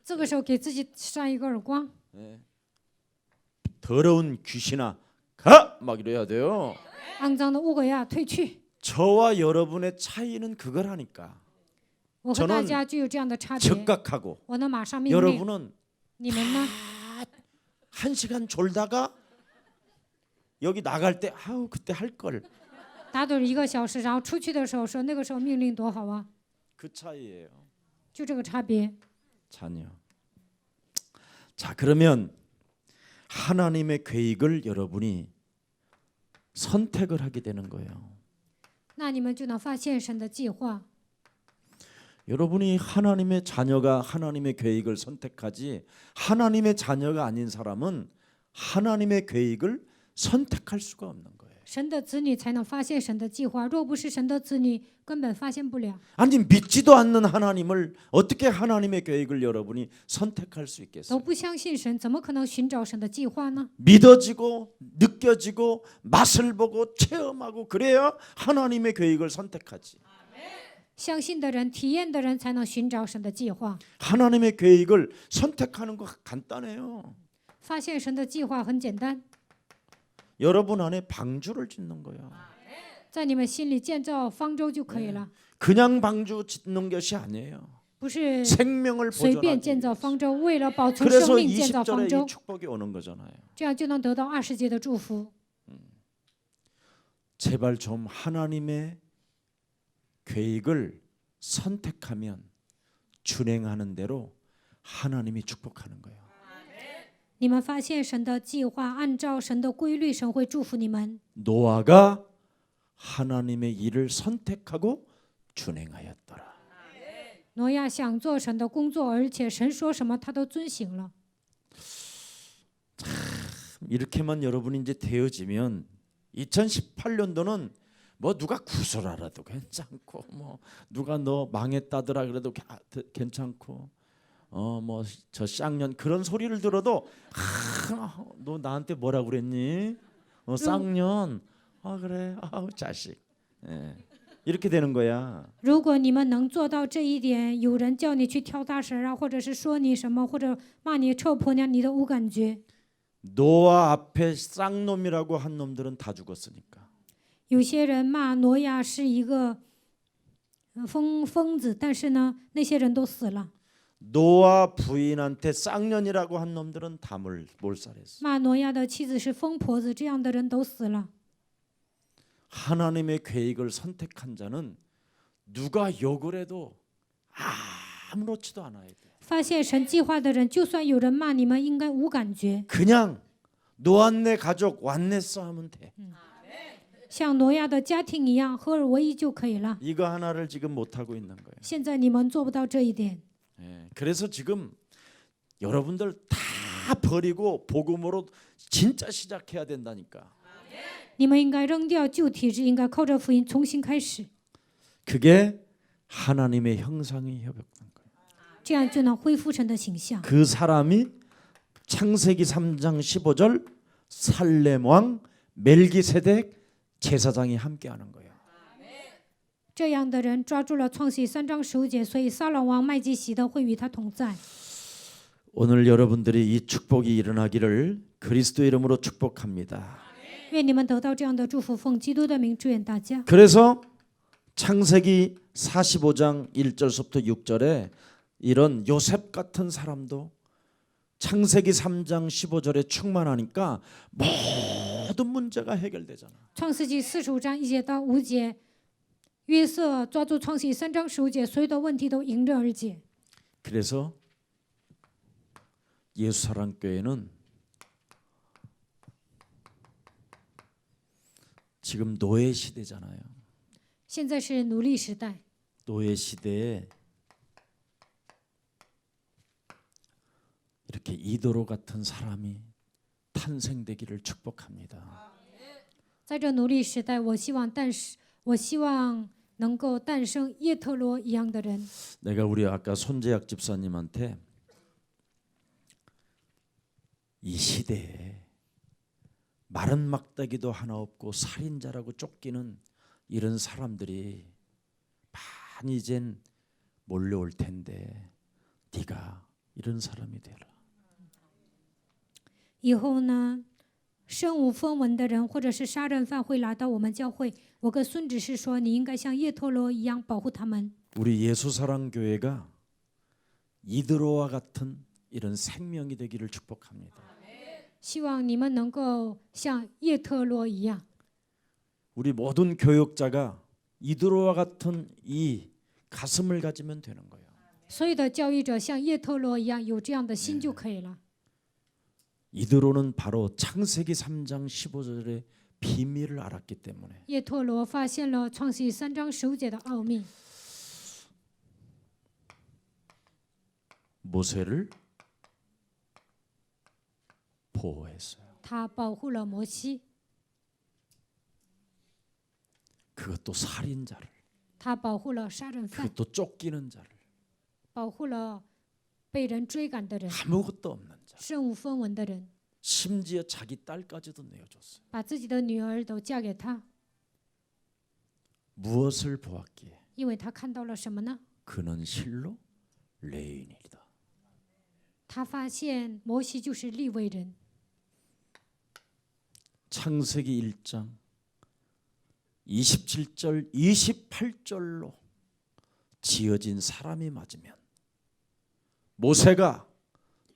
这个时候给自己扇一个耳光， 더러운 귀신아 가! 막 이래야 돼요. 肮脏的恶鬼啊，退去！ 저와 여러분의 차이는 그거라니까. 我和大家就有这样的差别。 즉각하고 我能马上命令。 여러분은 你们呢？ 1시간 졸다가 여기 나갈 때 아우 그때 할 걸. 打盹1个小时，然后出去的时候说那个时候命令多好啊， 그 차이예요. 就这个差别。 자녀. 자 그러면 하나님의 계획을 여러분이 선택을 하게 되는 거예요. 那你们就能发现神的计划。 여러분이 하나님의 자녀가 하나님의 계획을 선택하지 하나님의 자녀가 아닌 사람은 하나님의 계획을 선택할 수가 없는 거예요. 神的子女才能发现神的计划，若不是神的子女，根本发现不了。 아니 믿지도 않는 하나님을 어떻게 하나님의 계획을 여러분이 선택할 수 都 있겠어요? 不相信神，怎么可能寻找神的计划呢？ 믿어지고 느껴지고 맛을 보고 체험하고 그래야 하나님의 계획을 선택하지. 相信的人、体验的人才能寻找神的计划。 하나님의 계획을 선택하는 거 간단해요. 发现神的计划很简单， 여러분 안에 방주를 짓는 거야. 在你们心里建造方舟就可以了， 그냥 방주 짓는 것이 아니에요. 不是 생명을 随便 보존하기 建造 위해서. 方舟，为了保存 그래서 生命建造方 20절에 이 舟， 축복이 오는 거잖아요. 这样就能得到20节的祝福。 제발 좀 하나님의 계획을 선택하면 준행하는 대로 하나님이 축복하는 거예요. 你们发现神的计划，按照神的规律，神会祝福你们。 노아가 하나님의 일을 선택하고 준행하였더라. 挪亚想做神的工作，而且神说什么他都遵行了。 이렇게만 여러분이 이제 되어지면 2018년도는 뭐 누가 구설하라도 괜찮고 뭐 누가 너 망했다더라 그래도 괜찮고 뭐 저 쌍년 그런 소리를 들어도 너 나한테 뭐라 그랬니? 쌍년 그래 자식 이렇게 되는 거야. 如果你们能做到这一点，有人叫你去跳大神啊，或者是说你什么，或者骂你臭婆娘，你都无感觉。 노아 앞에 쌍놈이라고 한 놈들은 다 죽었으니까. 有些人骂挪亚是一个疯子，但是呢，那些人都死了。 노아 부인한테 쌍년이라고 한 놈들은 다 몰살했어. 骂挪亚的妻子是疯婆子，这样的人都死了。 하나님의 계획을 선택한 자는 누가 욕을 해도 아무렇지도 않아야 돼. 发现神计划的人，就算有人骂你们，应该无感觉。 그냥 노안네 가족 완냈어 하면 돼. 像挪亚的家庭一样，合而为一就可以了。 이거 하나를 지금 못 하고 있는 거예요. 现在你们做不到这一点， 그래서 지금 여러분들 다 버리고 복음으로 진짜 시작해야 된다니까. 你们应该扔掉旧体制，应该靠着福音重新开始， 그게 하나님의 형상이 협약된 거예요. 这样就能恢复神的形象。 그 사람이 창세기 3장 15절 살렘 왕 멜기세덱 제사장이 함께하는 거예요. 这样的人抓住了创世3章15节，所以撒冷王麦基洗德会与他同在。 오늘 여러분들이 이 축복이 일어나기를 그리스도 이름으로 축복합니다. 愿你们得到这样的祝福，奉基督的名祝愿大家。 그래서 창세기 45장 1절부터 6절에 이런 요셉 같은 사람도 창세기 3장 15절에 충만하니까 모든 문제가 해결되잖아. 创世纪45章1节到5节，约瑟抓住创世纪3章15节，所有的问题都迎刃而解。 그래서 예수사랑교회는 지금 노예 시대잖아요. 现在是奴隶时代， 노예 시대에 이렇게 이도로 같은 사람이 탄생되기를 축복합니다. 在这奴隶时代，我希望能够诞生叶特罗一样的人。 내가 우리 아까 손재학 집사님한테 이 시대에 마른 막대기도 하나 없고 살인자라고 쫓기는 이런 사람들이 많이 이젠 몰려올 텐데 네가 이런 사람이 되라. 以后呢，身无分文的人或者是杀人犯会来到我们教会。我跟孙执事说，你应该像叶特罗一样保护他们。 우리 예수사랑교회가 이드로와 같은 이런 생명이 되기를 축복합니다. 希望你们能够像叶特罗一样。 우리 모든 교육자가 이드로와 같은 이 가슴을 가지면 되는 거예요. 所有的教育者像叶特罗一样有这样的心就可以了。 이드로는 바로 창세기 3장 15절의 비밀을 알았기 때문에 叶特罗发现了创世纪3章15节的奥秘， 모세를 보호했어요. 他保护了摩西。 그것도 살인자를, 他保护了杀人犯， 그것도 쫓기는 자를, 保护了被人追赶的人， 아무것도 없는 자, 身无分文的人， 심지어 자기 딸까지도 내어줬어요. 把自己的女儿都嫁给他， 무엇을 보았기에? 因为他看到了什么呢？ 그는 실로 레인이다. 他发现摩西就是利未人。 창세기 1장 27절 28절로 지어진 사람이 맞으면, 모세가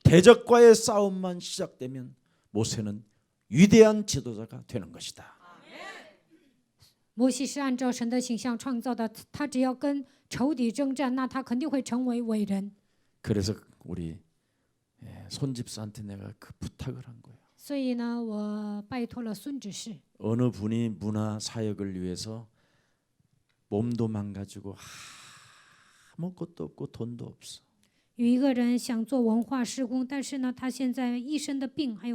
대적과의 싸움만 시작되면 모세는 위대한 지도자가 되는 것이다. 摩西是按照神的形象创造的，他只要跟仇敌征战，那他肯定会成为伟人。 그래서 우리 손집사한테 내가 그 부탁을 한 거예요. 所以呢，我拜托了孙执事， 어느 분이 문화 사역을 위해서 몸도 망가지고 아무것도 없고 돈도 없어. 有一个人想做文化施工，但是呢，他现在一身的病，还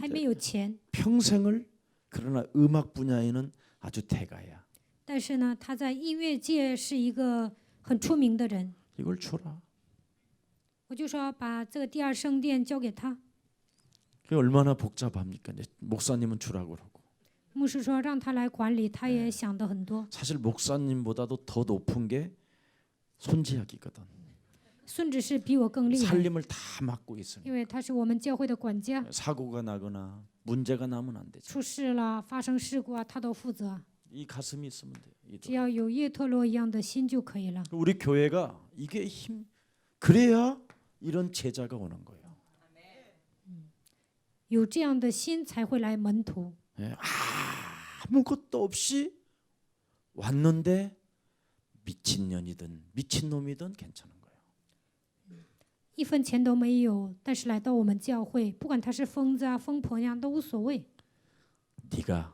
没有钱。 평생을 그러나 음악 분야에는 아주 대가야. 但是呢，他在音乐界是一个很出名的人。 이걸 줘라. 我就说把这个第二圣殿交给他。 그게 얼마나 복잡합니까? 이제 목사님은 주라고 그러고. 牧师说让他来管理，他也想的很多。 사실 목사님보다도 더 높은 게 손지학이거든. 孙执事比我更厉害， 살림을 다 맡고 있으니 因为他是我们教会的管家， 사고가 나거나 문제가 나면 안 되죠. 出事了、发生事故啊，他都负责。 이 가슴이 있으면 돼요. 只要有叶特罗一样的心就可以了。 우리 교회가 이게 힘, 그래야 이런 제자가 오는 거예요. 有这样的心才会来门徒。 예, 아무것도 없이 왔는데 미친년이든 미친놈이든 괜찮은 거예요. 一分钱都没有，但是来到我们教会，不管他是疯子啊、疯婆娘都无所谓。 네가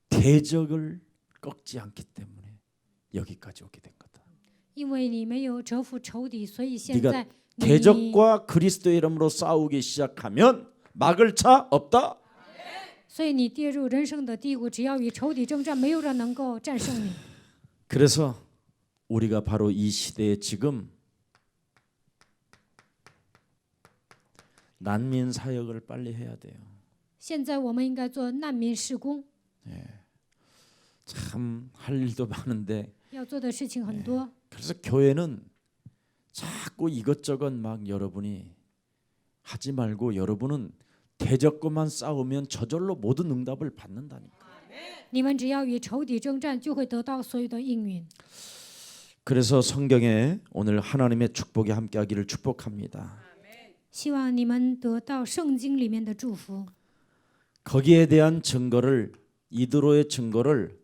대적을 꺾지 않기 때문에 여기까지 오게 된 거다. 因为你没有折服仇敌，所以现 네가 在你 대적과 그리스도의 이름으로 싸우기 시작하면 막을 차 없다. 所以你跌入人生的低谷，只要与仇敌征战，没有人能够战胜你。 그래서 우리가 바로 이 시대에 지금 난민 사역을 빨리 해야 돼요. 现在我们应该做难民事工， 참 할 일도 많은데, 要做的事情很多。 그래서 교회는 자꾸 이것저것 막 여러분이 하지 말고, 여러분은 대적과만 싸우면 저절로 모든 응답을 받는다니까. 你们只要与仇敌征战，就会得到所有的应允。 그래서 성경에 오늘 하나님의 축복이 함께하기를 축복합니다. 希望你们得到圣经里面的祝福。 거기에 대한 증거를, 이드로의 증거를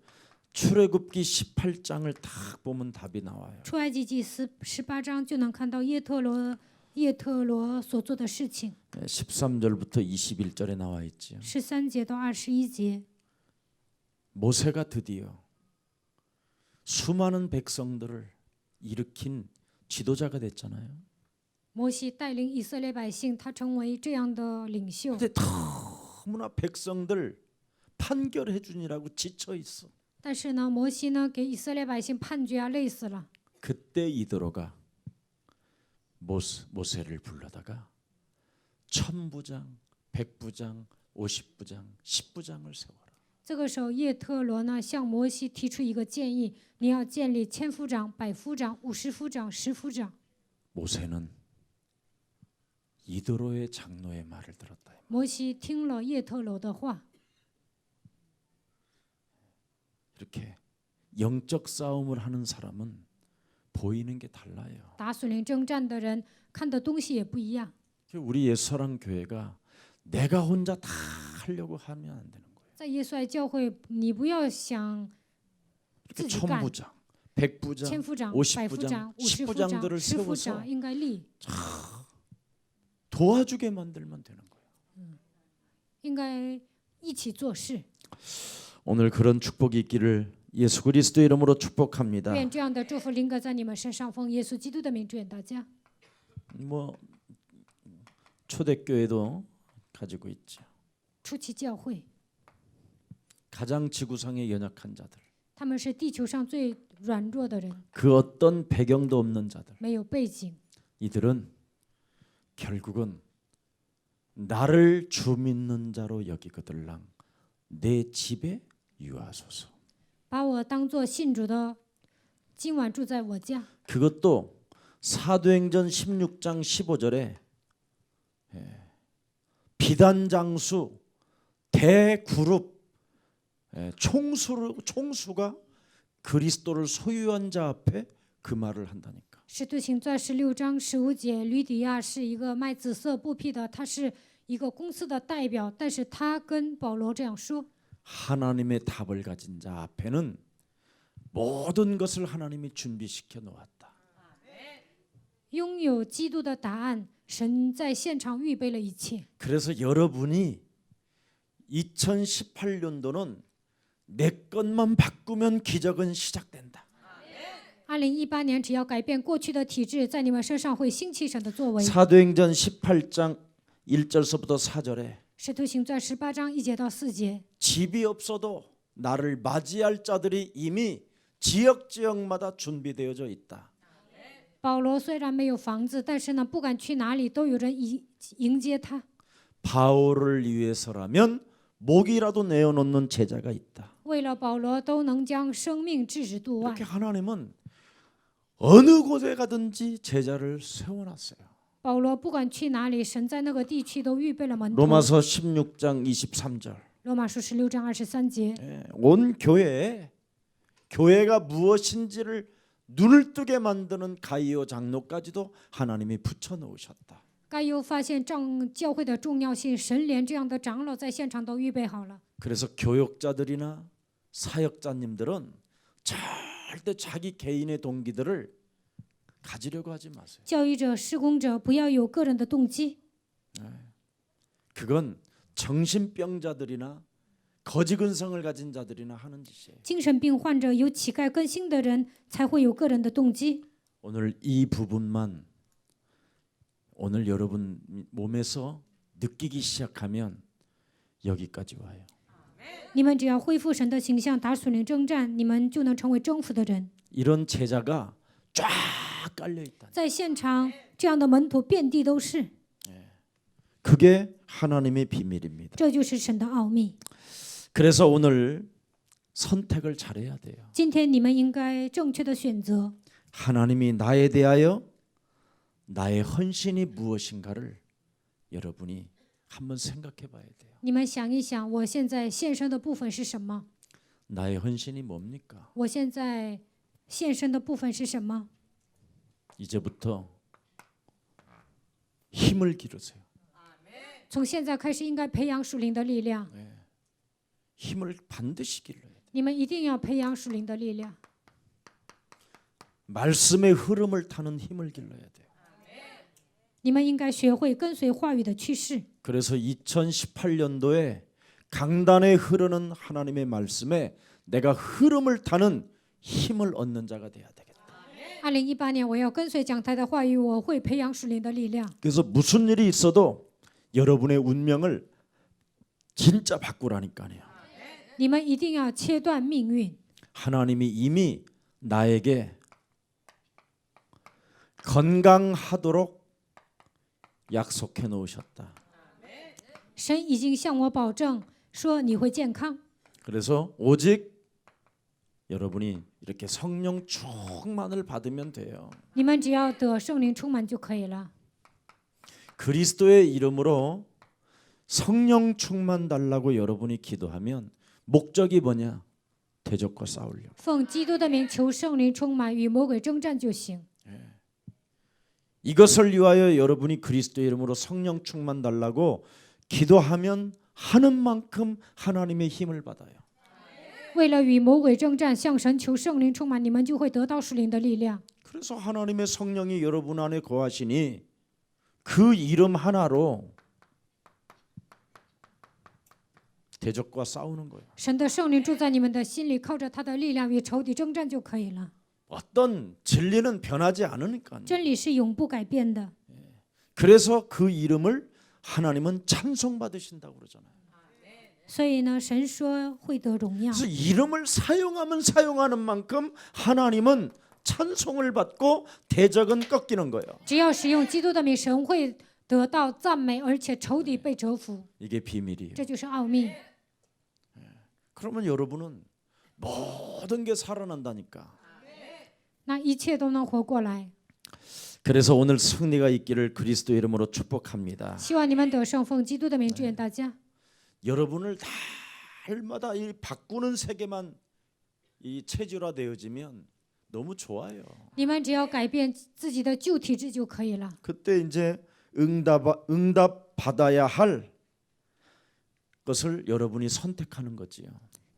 출애굽기 18장을 딱 보면 답이 나와요. 出埃及记18章就能看到叶特罗所做的事情。 13절부터 21절에 나와 있지요. 13节到21节， 모세가 드디어 수많은 백성들을 일으킨 지도자가 됐잖아요. 摩西带领以色列百姓，他成为这样的领袖。 근데 너무나 백성들 판결해 주니라고 지쳐 있어. 但是呢，摩西呢给以色列百姓判决啊，累死了。 그때 이드로가 모세를 불러다가 1000부장, 100부장, 50부장, 10부장을 세워라. 这个时候，叶特罗呢向摩西提出一个建议：你要建立1000夫长、100夫长、50夫长、10夫长。 모세는 이드로의 장로의 말을 들었다. 摩西听了叶特罗的话， 이렇게 영적 싸움을 하는 사람은 보이는 게 달라요. 打属灵征战的人看的东西也不一样。 우리 옛사랑 교회가 내가 혼자 다 하려고 하면 안 되는 거예요. 在耶稣爱教会，你不要想 이렇게 自己干。 천부장, 백부장, 1000夫长、 50 100夫长、부장, 50 10夫长、 부장들을 10夫 세워서 长应该立， 도와주게 만들면 되는 거예요. 应该一起做事。 오늘 그런 축복이 있기를 예수 그리스도의 이름으로 축복합니다. 愿这样的祝福临格在你们身上，奉耶稣基督的名祝愿大家。 뭐 초대교회도 가지고 있죠. 初期教会 가장 지구상의 연약한 자들, 他们是地球上最软弱的人， 그 어떤 배경도 없는 자들, 没有背景。 이들은 결국은 나를 주 믿는 자로 여기거들랑 내 집에 유하소서. 把我当作信主的，今晚住在我家。 그것도 사도행전 16장 15절에 비단장수 대그룹 총수가 그리스도를 소유한 자 앞에 그 말을 한다니까. 使徒行传16章15节，吕底亚是一个卖紫色布匹的，他是一个公司的代表，但是他跟保罗这样说： 하나님의 답을 가진 자 앞에는 모든 것을 하나님이 준비시켜 놓았다. 拥有基督的答案，神在现场预备了一切。 그래서 여러분이 2018년도는 내 것만 바꾸면 기적은 시작된다. 2018年，只要改变过去的体制，在你们身上会兴起神的作为。 사도행전 18장 1절서부터 4절에 使徒行传18章1节到4节， 집이 없어도 나를 맞이할 자들이 이미 지역마다 준비되어져 있다. 保罗虽然没有房子，但是呢，不管去哪里，都有人迎接他。 바울을 위해서라면 목이라도 내어놓는 제자가 있다. 为了保罗，都能将生命置之度外。 이렇게 하나님은 어느 곳에 가든지 제자를 세워놨어요. 保罗不管去哪里，神在那个地区都预备了门徒。 로마서 16장 23절. 罗马书16章23节， 온 교회가 무엇인지를 눈을 뜨게 만드는 가이오 장로까지도 하나님이 붙여 놓으셨다. 该又发现教会的重要性，神连这样的长老在现场都预备好了。 그래서 교역자들이나 사역자님들은 절대 자기 개인의 동기들을 가지려고 하지 마세요. 教育者、施工者不要有个人的动机， 그건 정신병자들이나 거지 근성을 가진 자들이나 하는 짓이에요. 精神病患者、有乞丐根性的人才会有个人的动机。 오늘 이 부분만 오늘 여러분 몸에서 느끼기 시작하면 여기까지 와요. 你们只要恢复神的形象，打属灵征战，你们就能成为征服的人。 이런 제자가 쫙 깔려 있다. 在现场，这样的门徒遍地都是， 그게 하나님의 비밀입니다. 这就是神的奥秘。 그래서 오늘 선택을 잘해야 돼요. 今天你们应该正确的选择， 하나님이 나에 대하여 나의 헌신이 무엇인가를 여러분이 한번 생각해 봐야 돼요. 你们想一想，我现在献身的部分是什么？ 나의 헌신이 뭡니까? 我现在献身的部分是什么？ 이제부터 힘을 기르세요. 从现在开始，应该培养属灵的力量。 힘을 반드시 길러야 돼요. 你们一定要培养属灵的力量。 말씀의 흐름을 타는 힘을 길러야 돼요. 你们应该学会跟随话语的趋势。 그래서 2018년도에 강단에 흐르는 하나님의 말씀에 내가 흐름을 타는 힘을 얻는 자가 돼야 되겠다. 2018年，我要跟随讲台的话语，我会培养属灵的力量。 그래서 무슨 일이 있어도 여러분의 운명을 진짜 바꾸라니까요. 你们一定要切断命运。 하나님이 이미 나에게 건강하도록 약속해 놓으셨다. 神已经向我保证说你会健康。 그래서 오직 여러분이 이렇게 성령 충만을 받으면 돼요. 你们只要得圣灵充满就可以了。 그리스도의 이름으로 성령 충만 달라고 여러분이 기도하면 목적이 뭐냐? 대적과 싸우려고. 奉基督的名求圣灵充满，与魔鬼征战就行。 이것을 위하여 여러분이 그리스도의 이름으로 성령 충만 달라고 기도하면 하는 만큼 하나님의 힘을 받아요. 为了与魔鬼征战，向神求圣灵充满，你们就会得到属灵的力量。 그래서 하나님의 성령이 여러분 안에 거하시니 그 이름 하나로 대적과 싸우는 거예요. 神的圣灵住在你们的心里，靠着他的力量与仇敌征战就可以了。 어떤 진리는 변하지 않으니까요. 真理是永不改变的， 그래서 그 이름을 하나님은 찬송받으신다고 그러잖아요. 所以呢，神说会得荣耀。 그래서 이름을 사용하면 사용하는 만큼 하나님은 찬송을 받고 대적은 꺾이는 거예요. 只要使用基督的名，神会得到赞美，而且仇敌被折服， 이게 비밀이에요. 这就是奥秘。 그러면 여러분은 모든 게 살아난다니까. 那一切都能活过来。 그래서 오늘 승리가 있기를 그리스도 이름으로 축복합니다. 希望你们得胜，奉基督的名祝愿大家。 여러분을 날마다 이 바꾸는 세계만 이 체질화되어지면 너무 좋아요. 你们只要改变自己的旧体质就可以了。 그때 이제 응답 받아야 할 것을 여러분이 선택하는 거지요.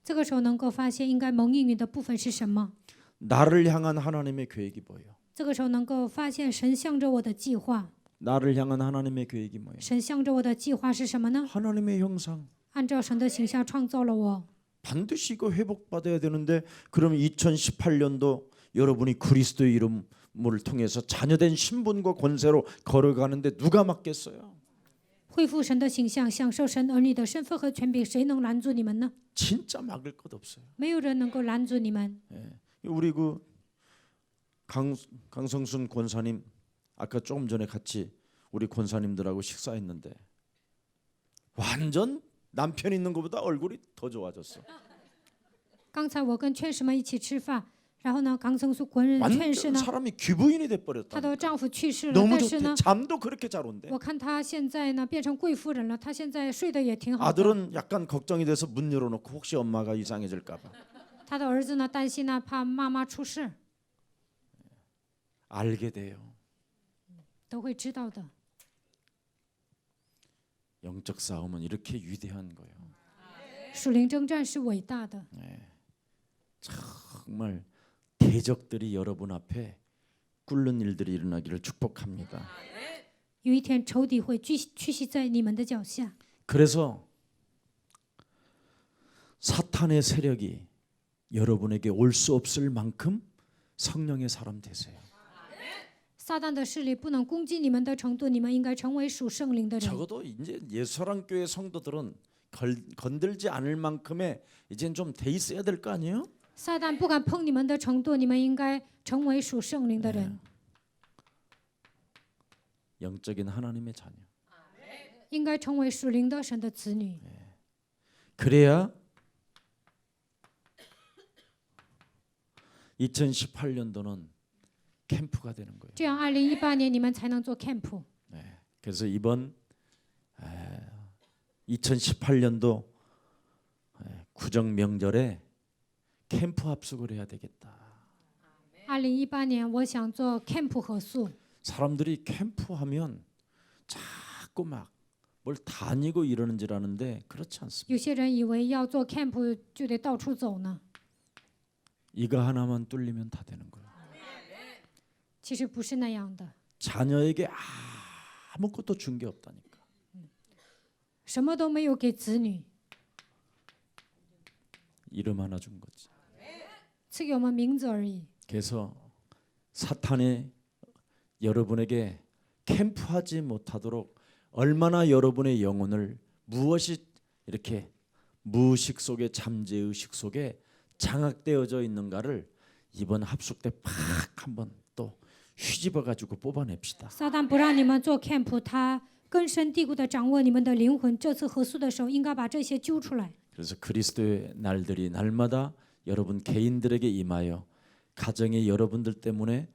这个时候能够发现应该蒙应允的部分是什么。 나를 향한 하나님의 계획이 뭐예요? 这个时候能够发现神向着我的计划。 나를 향한 하나님의 계획이 뭐예요? 神向着我的计划是什么呢？ 하나님의 형상. 按照神的形象创造了我。 반드시 이거 회복받아야 되는데 그럼 2018년도 여러분이 그리스도의 이름을 통해서 자녀된 신분과 권세로 걸어가는데 누가 막겠어요? 恢复神的形象，享受神儿女的身份和权柄，谁能拦住你们呢？ 진짜 막을 것 없어요. 没有人能够拦住你们。 우리 그 강성순 권사님 아까 조금 전에 같이 우리 권사님들하고 식사했는데 완전 남편 있는 것보다 얼굴이 더 좋아졌어. 刚才我跟劝士们一起吃饭，然后呢，강성수 권劝士 완전 呢， 사람이 귀부인이 돼 她 버렸다. 的丈夫去世了， 너무 但是 좋대. 呢， 잠도 그렇게 잘 온대. 我看她现在呢变成贵妇人了，她现在睡得也挺好的。 아들은 약간 걱정이 돼서 문 열어놓고 혹시 엄마가 이상해질까 봐. 她的儿子呢担心呢，怕妈妈出事， 알게 돼요. 都会知道的。 영적 싸움은 이렇게 위대한 거예요. 属灵征战是伟大的， 정말 대적들이 여러분 앞에 꿇는 일들이 일어나기를 축복합니다. 有一天仇敌会屈膝在你们的脚下。 그래서 사탄의 세력이 여러분에게 올 수 없을 만큼 성령의 사람 되세요. 撒旦的势力不能攻击你们的程度，你们应该成为属圣灵的人。 적어도 이제 예수사랑교회 성도들은 건들지 않을 만큼의 이젠 좀 돼 있어야 될 거 아니에요? 撒旦不敢碰你们的程度，你们应该成为属圣灵的人， 영적인 하나님의 자녀. 应该成为属灵的神的子女。 그래야 2018년도는 캠프가 되는 거예요. 这样，2018年你们才能做 camp。 그래서 이번 2018년도 구정 명절에 캠프 합숙을 해야 되겠다. 2018年，我想做 camp 合宿。 사람들이 캠프하면 자꾸 막 뭘 다니고 이러는 줄 아는데 그렇지 않습니다. 有些人以为要做 camp就得到处走呢， 이거 하나만 뚫리면 다 되는 거예요. 其实不是那样的。 자녀에게 아무것도 준 게 없다니까. 什么都没有给子女， 이름 하나 준 거지. 赐给我们名字而已。 그래서 사탄이 여러분에게 캠프하지 못하도록 얼마나 여러분의 영혼을 무엇이 이렇게 무의식 속에 잠재의식 속에 장악되어져 있는가를 이번 합숙 때 팍 한번 또 휘집어 가지고 뽑아냅시다. 撒旦不让你们做 camp，他根深蒂固地掌握你们的灵魂。这次合宿的时候，应该把这些揪出来。 그래서 그리스도의 날들이 날마다 여러분 개인들에게 임하여 가정의 여러분들 때문에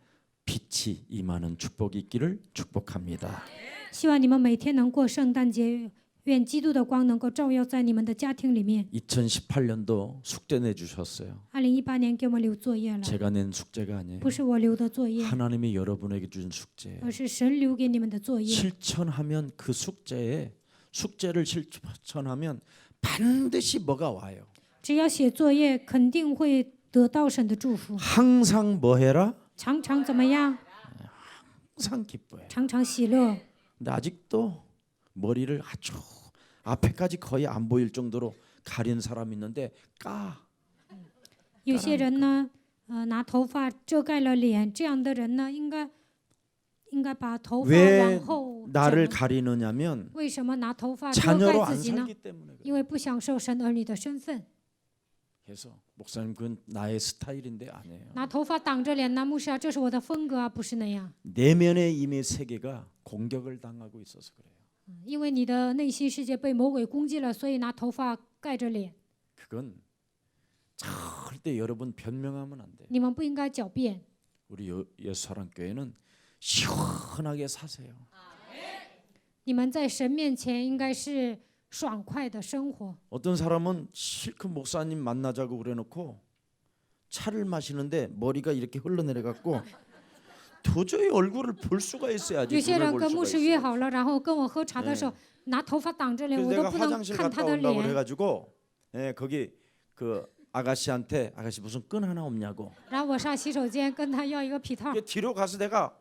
빛이 임하는 축복이 있기를 축복합니다. 希望你们每天能过圣诞节，愿基督的光能够照耀在你们的家庭里面。 2018년도 숙제 내주셨어요. 2018年给我们留作业了， 제가 낸 숙제가 아니에요. 不是我留的作业， 하나님이 여러분에게 준 숙제예요. 而是神留给你们的作业。 실천하면 그 숙제를 실천하면 반드시 뭐가 와요. 只要写作业，肯定会得到神的祝福。 항상 뭐 해라? 常常怎么样？ 항상 기뻐해. 常常喜乐。 근데 아직도 머리를 아주 앞에까지 거의 안 보일 정도로 가린 사람이 있는데 까. 有些人呢，拿头发遮盖了脸，这样的人呢，应应该把头发 왜 往后整 나를 呢？ 가리느냐면 为什么拿头发遮 자녀로 盖 안 自己呢？ 살기 때문에 그래요. 因为不享受神儿女的身份。 그래서 목사님 그건 나의 스타일인데 아니에요. 拿头发挡着脸呢，牧师啊，这是我的风格啊，不是那样。 내면의 이미 세계가 공격을 당하고 있어서 그래요. 因为你的内心世界被魔鬼攻击了，所以拿头发盖着脸。 그건 절대 여러분 변명하면 안 돼요. 你们不应该狡辩。 우리 예수사랑교회는 시원하게 사세요. 你们在神面前应该是爽快的生活。 어떤 사람은 실컷 목사님 만나자고 그래놓고 차를 마시는데 머리가 이렇게 흘러내려갖고 도저히 얼굴을 볼 수가 있어야지. 有些 눈을 人 볼 跟牧 수가 师约 있어요. 好了，然后跟我喝茶的时候拿头发挡着脸， 그래서 我都 내가 不能 화장실 看他 갔다 的 온다고 脸。 그래가지고 거기 그 아가씨한테 아가씨 무슨 끈 하나 없냐고. 然后我上洗手间跟他要一个皮套， 그게 뒤로 가서 내가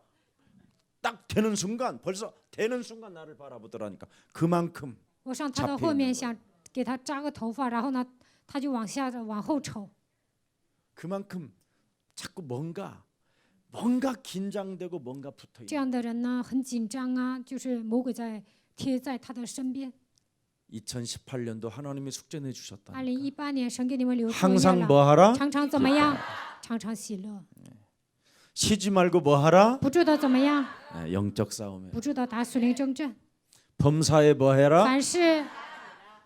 딱 되는 순간 벌써 되는 순간 나를 바라보더라니까. 그만큼 我上他的后面想给他扎个头发，然后呢，他就往后瞅。 그만큼 자꾸 뭔가 긴장되고 뭔가 붙어 这 있는. 样的人呢，很紧张啊，就是魔鬼贴在他的身边。 2018년도 하나님이 숙제 내주셨다. 2018年，神给你们留作业 항상 了， 뭐 하라? 常常怎么样？常常喜乐， 쉬지 말고 뭐 하라? 不住的怎么样？ 영적 싸움에. 不住的打属灵争战， 범사에 뭐 해라? 凡事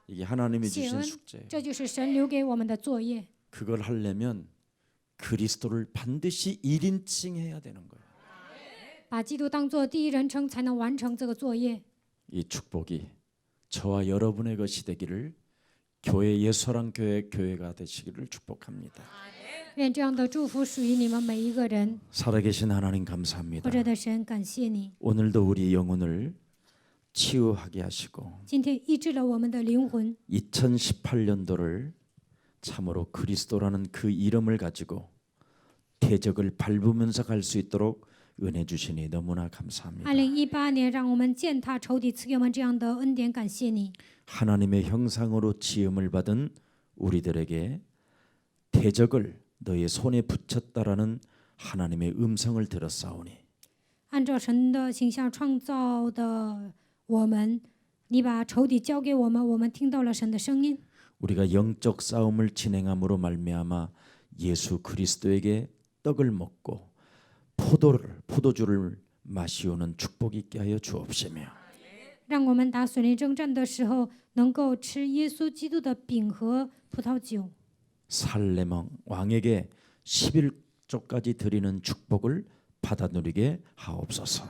이게 하나님이 시은. 주신 숙제예요. 这就是神留给我们的作业。 그걸 하려면 그리스도를 반드시 1인칭 해야 되는 거예요. 把基督当做第一人称，才能完成这个作业。 이 축복이 저와 여러분의 것이 되기를 교회 예수사랑교회 교회가 되시기를 축복합니다. 愿这样的祝福属于你们每一个人。 살아계신 하나님 감사합니다. 活着的神，感谢你， 오늘도 우리 영혼을 치유하게 하시고 今天医治了我们的灵魂。 2018년도를 참으로 그리스도라는 그 이름을 가지고 대적을 밟으면서 갈 수 있도록 은혜 주시니 너무나 감사합니다. 2018年，让我们践踏仇敌赐给我们这样的恩典，感谢你。 하나님의 형상으로 지음을 받은 우리들에게 대적을 너의 손에 붙였다라는 하나님의 음성을 들었사오니 按照神的形象创造的我们，你把仇敌交给我们，我们听到了神的声音。 우리가 영적 싸움을 진행함으로 말미암아 예수 그리스도에게 떡을 먹고 포도주를 마시오는 축복이 있게 하여 주옵시며 让我们打属灵征战的时候，能够吃耶稣基督的饼和葡萄酒。 살레몬 왕에게 11조까지 드리는 축복을 받아 누리게 하옵소서.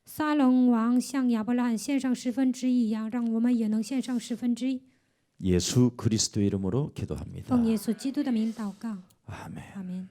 撒冷王向亚伯拉罕献上1/10一样，让我们也能献上1/10。 예수 그리스도의 이름으로 기도합니다. 奉耶稣基督的名祷告， 아멘. 阿门。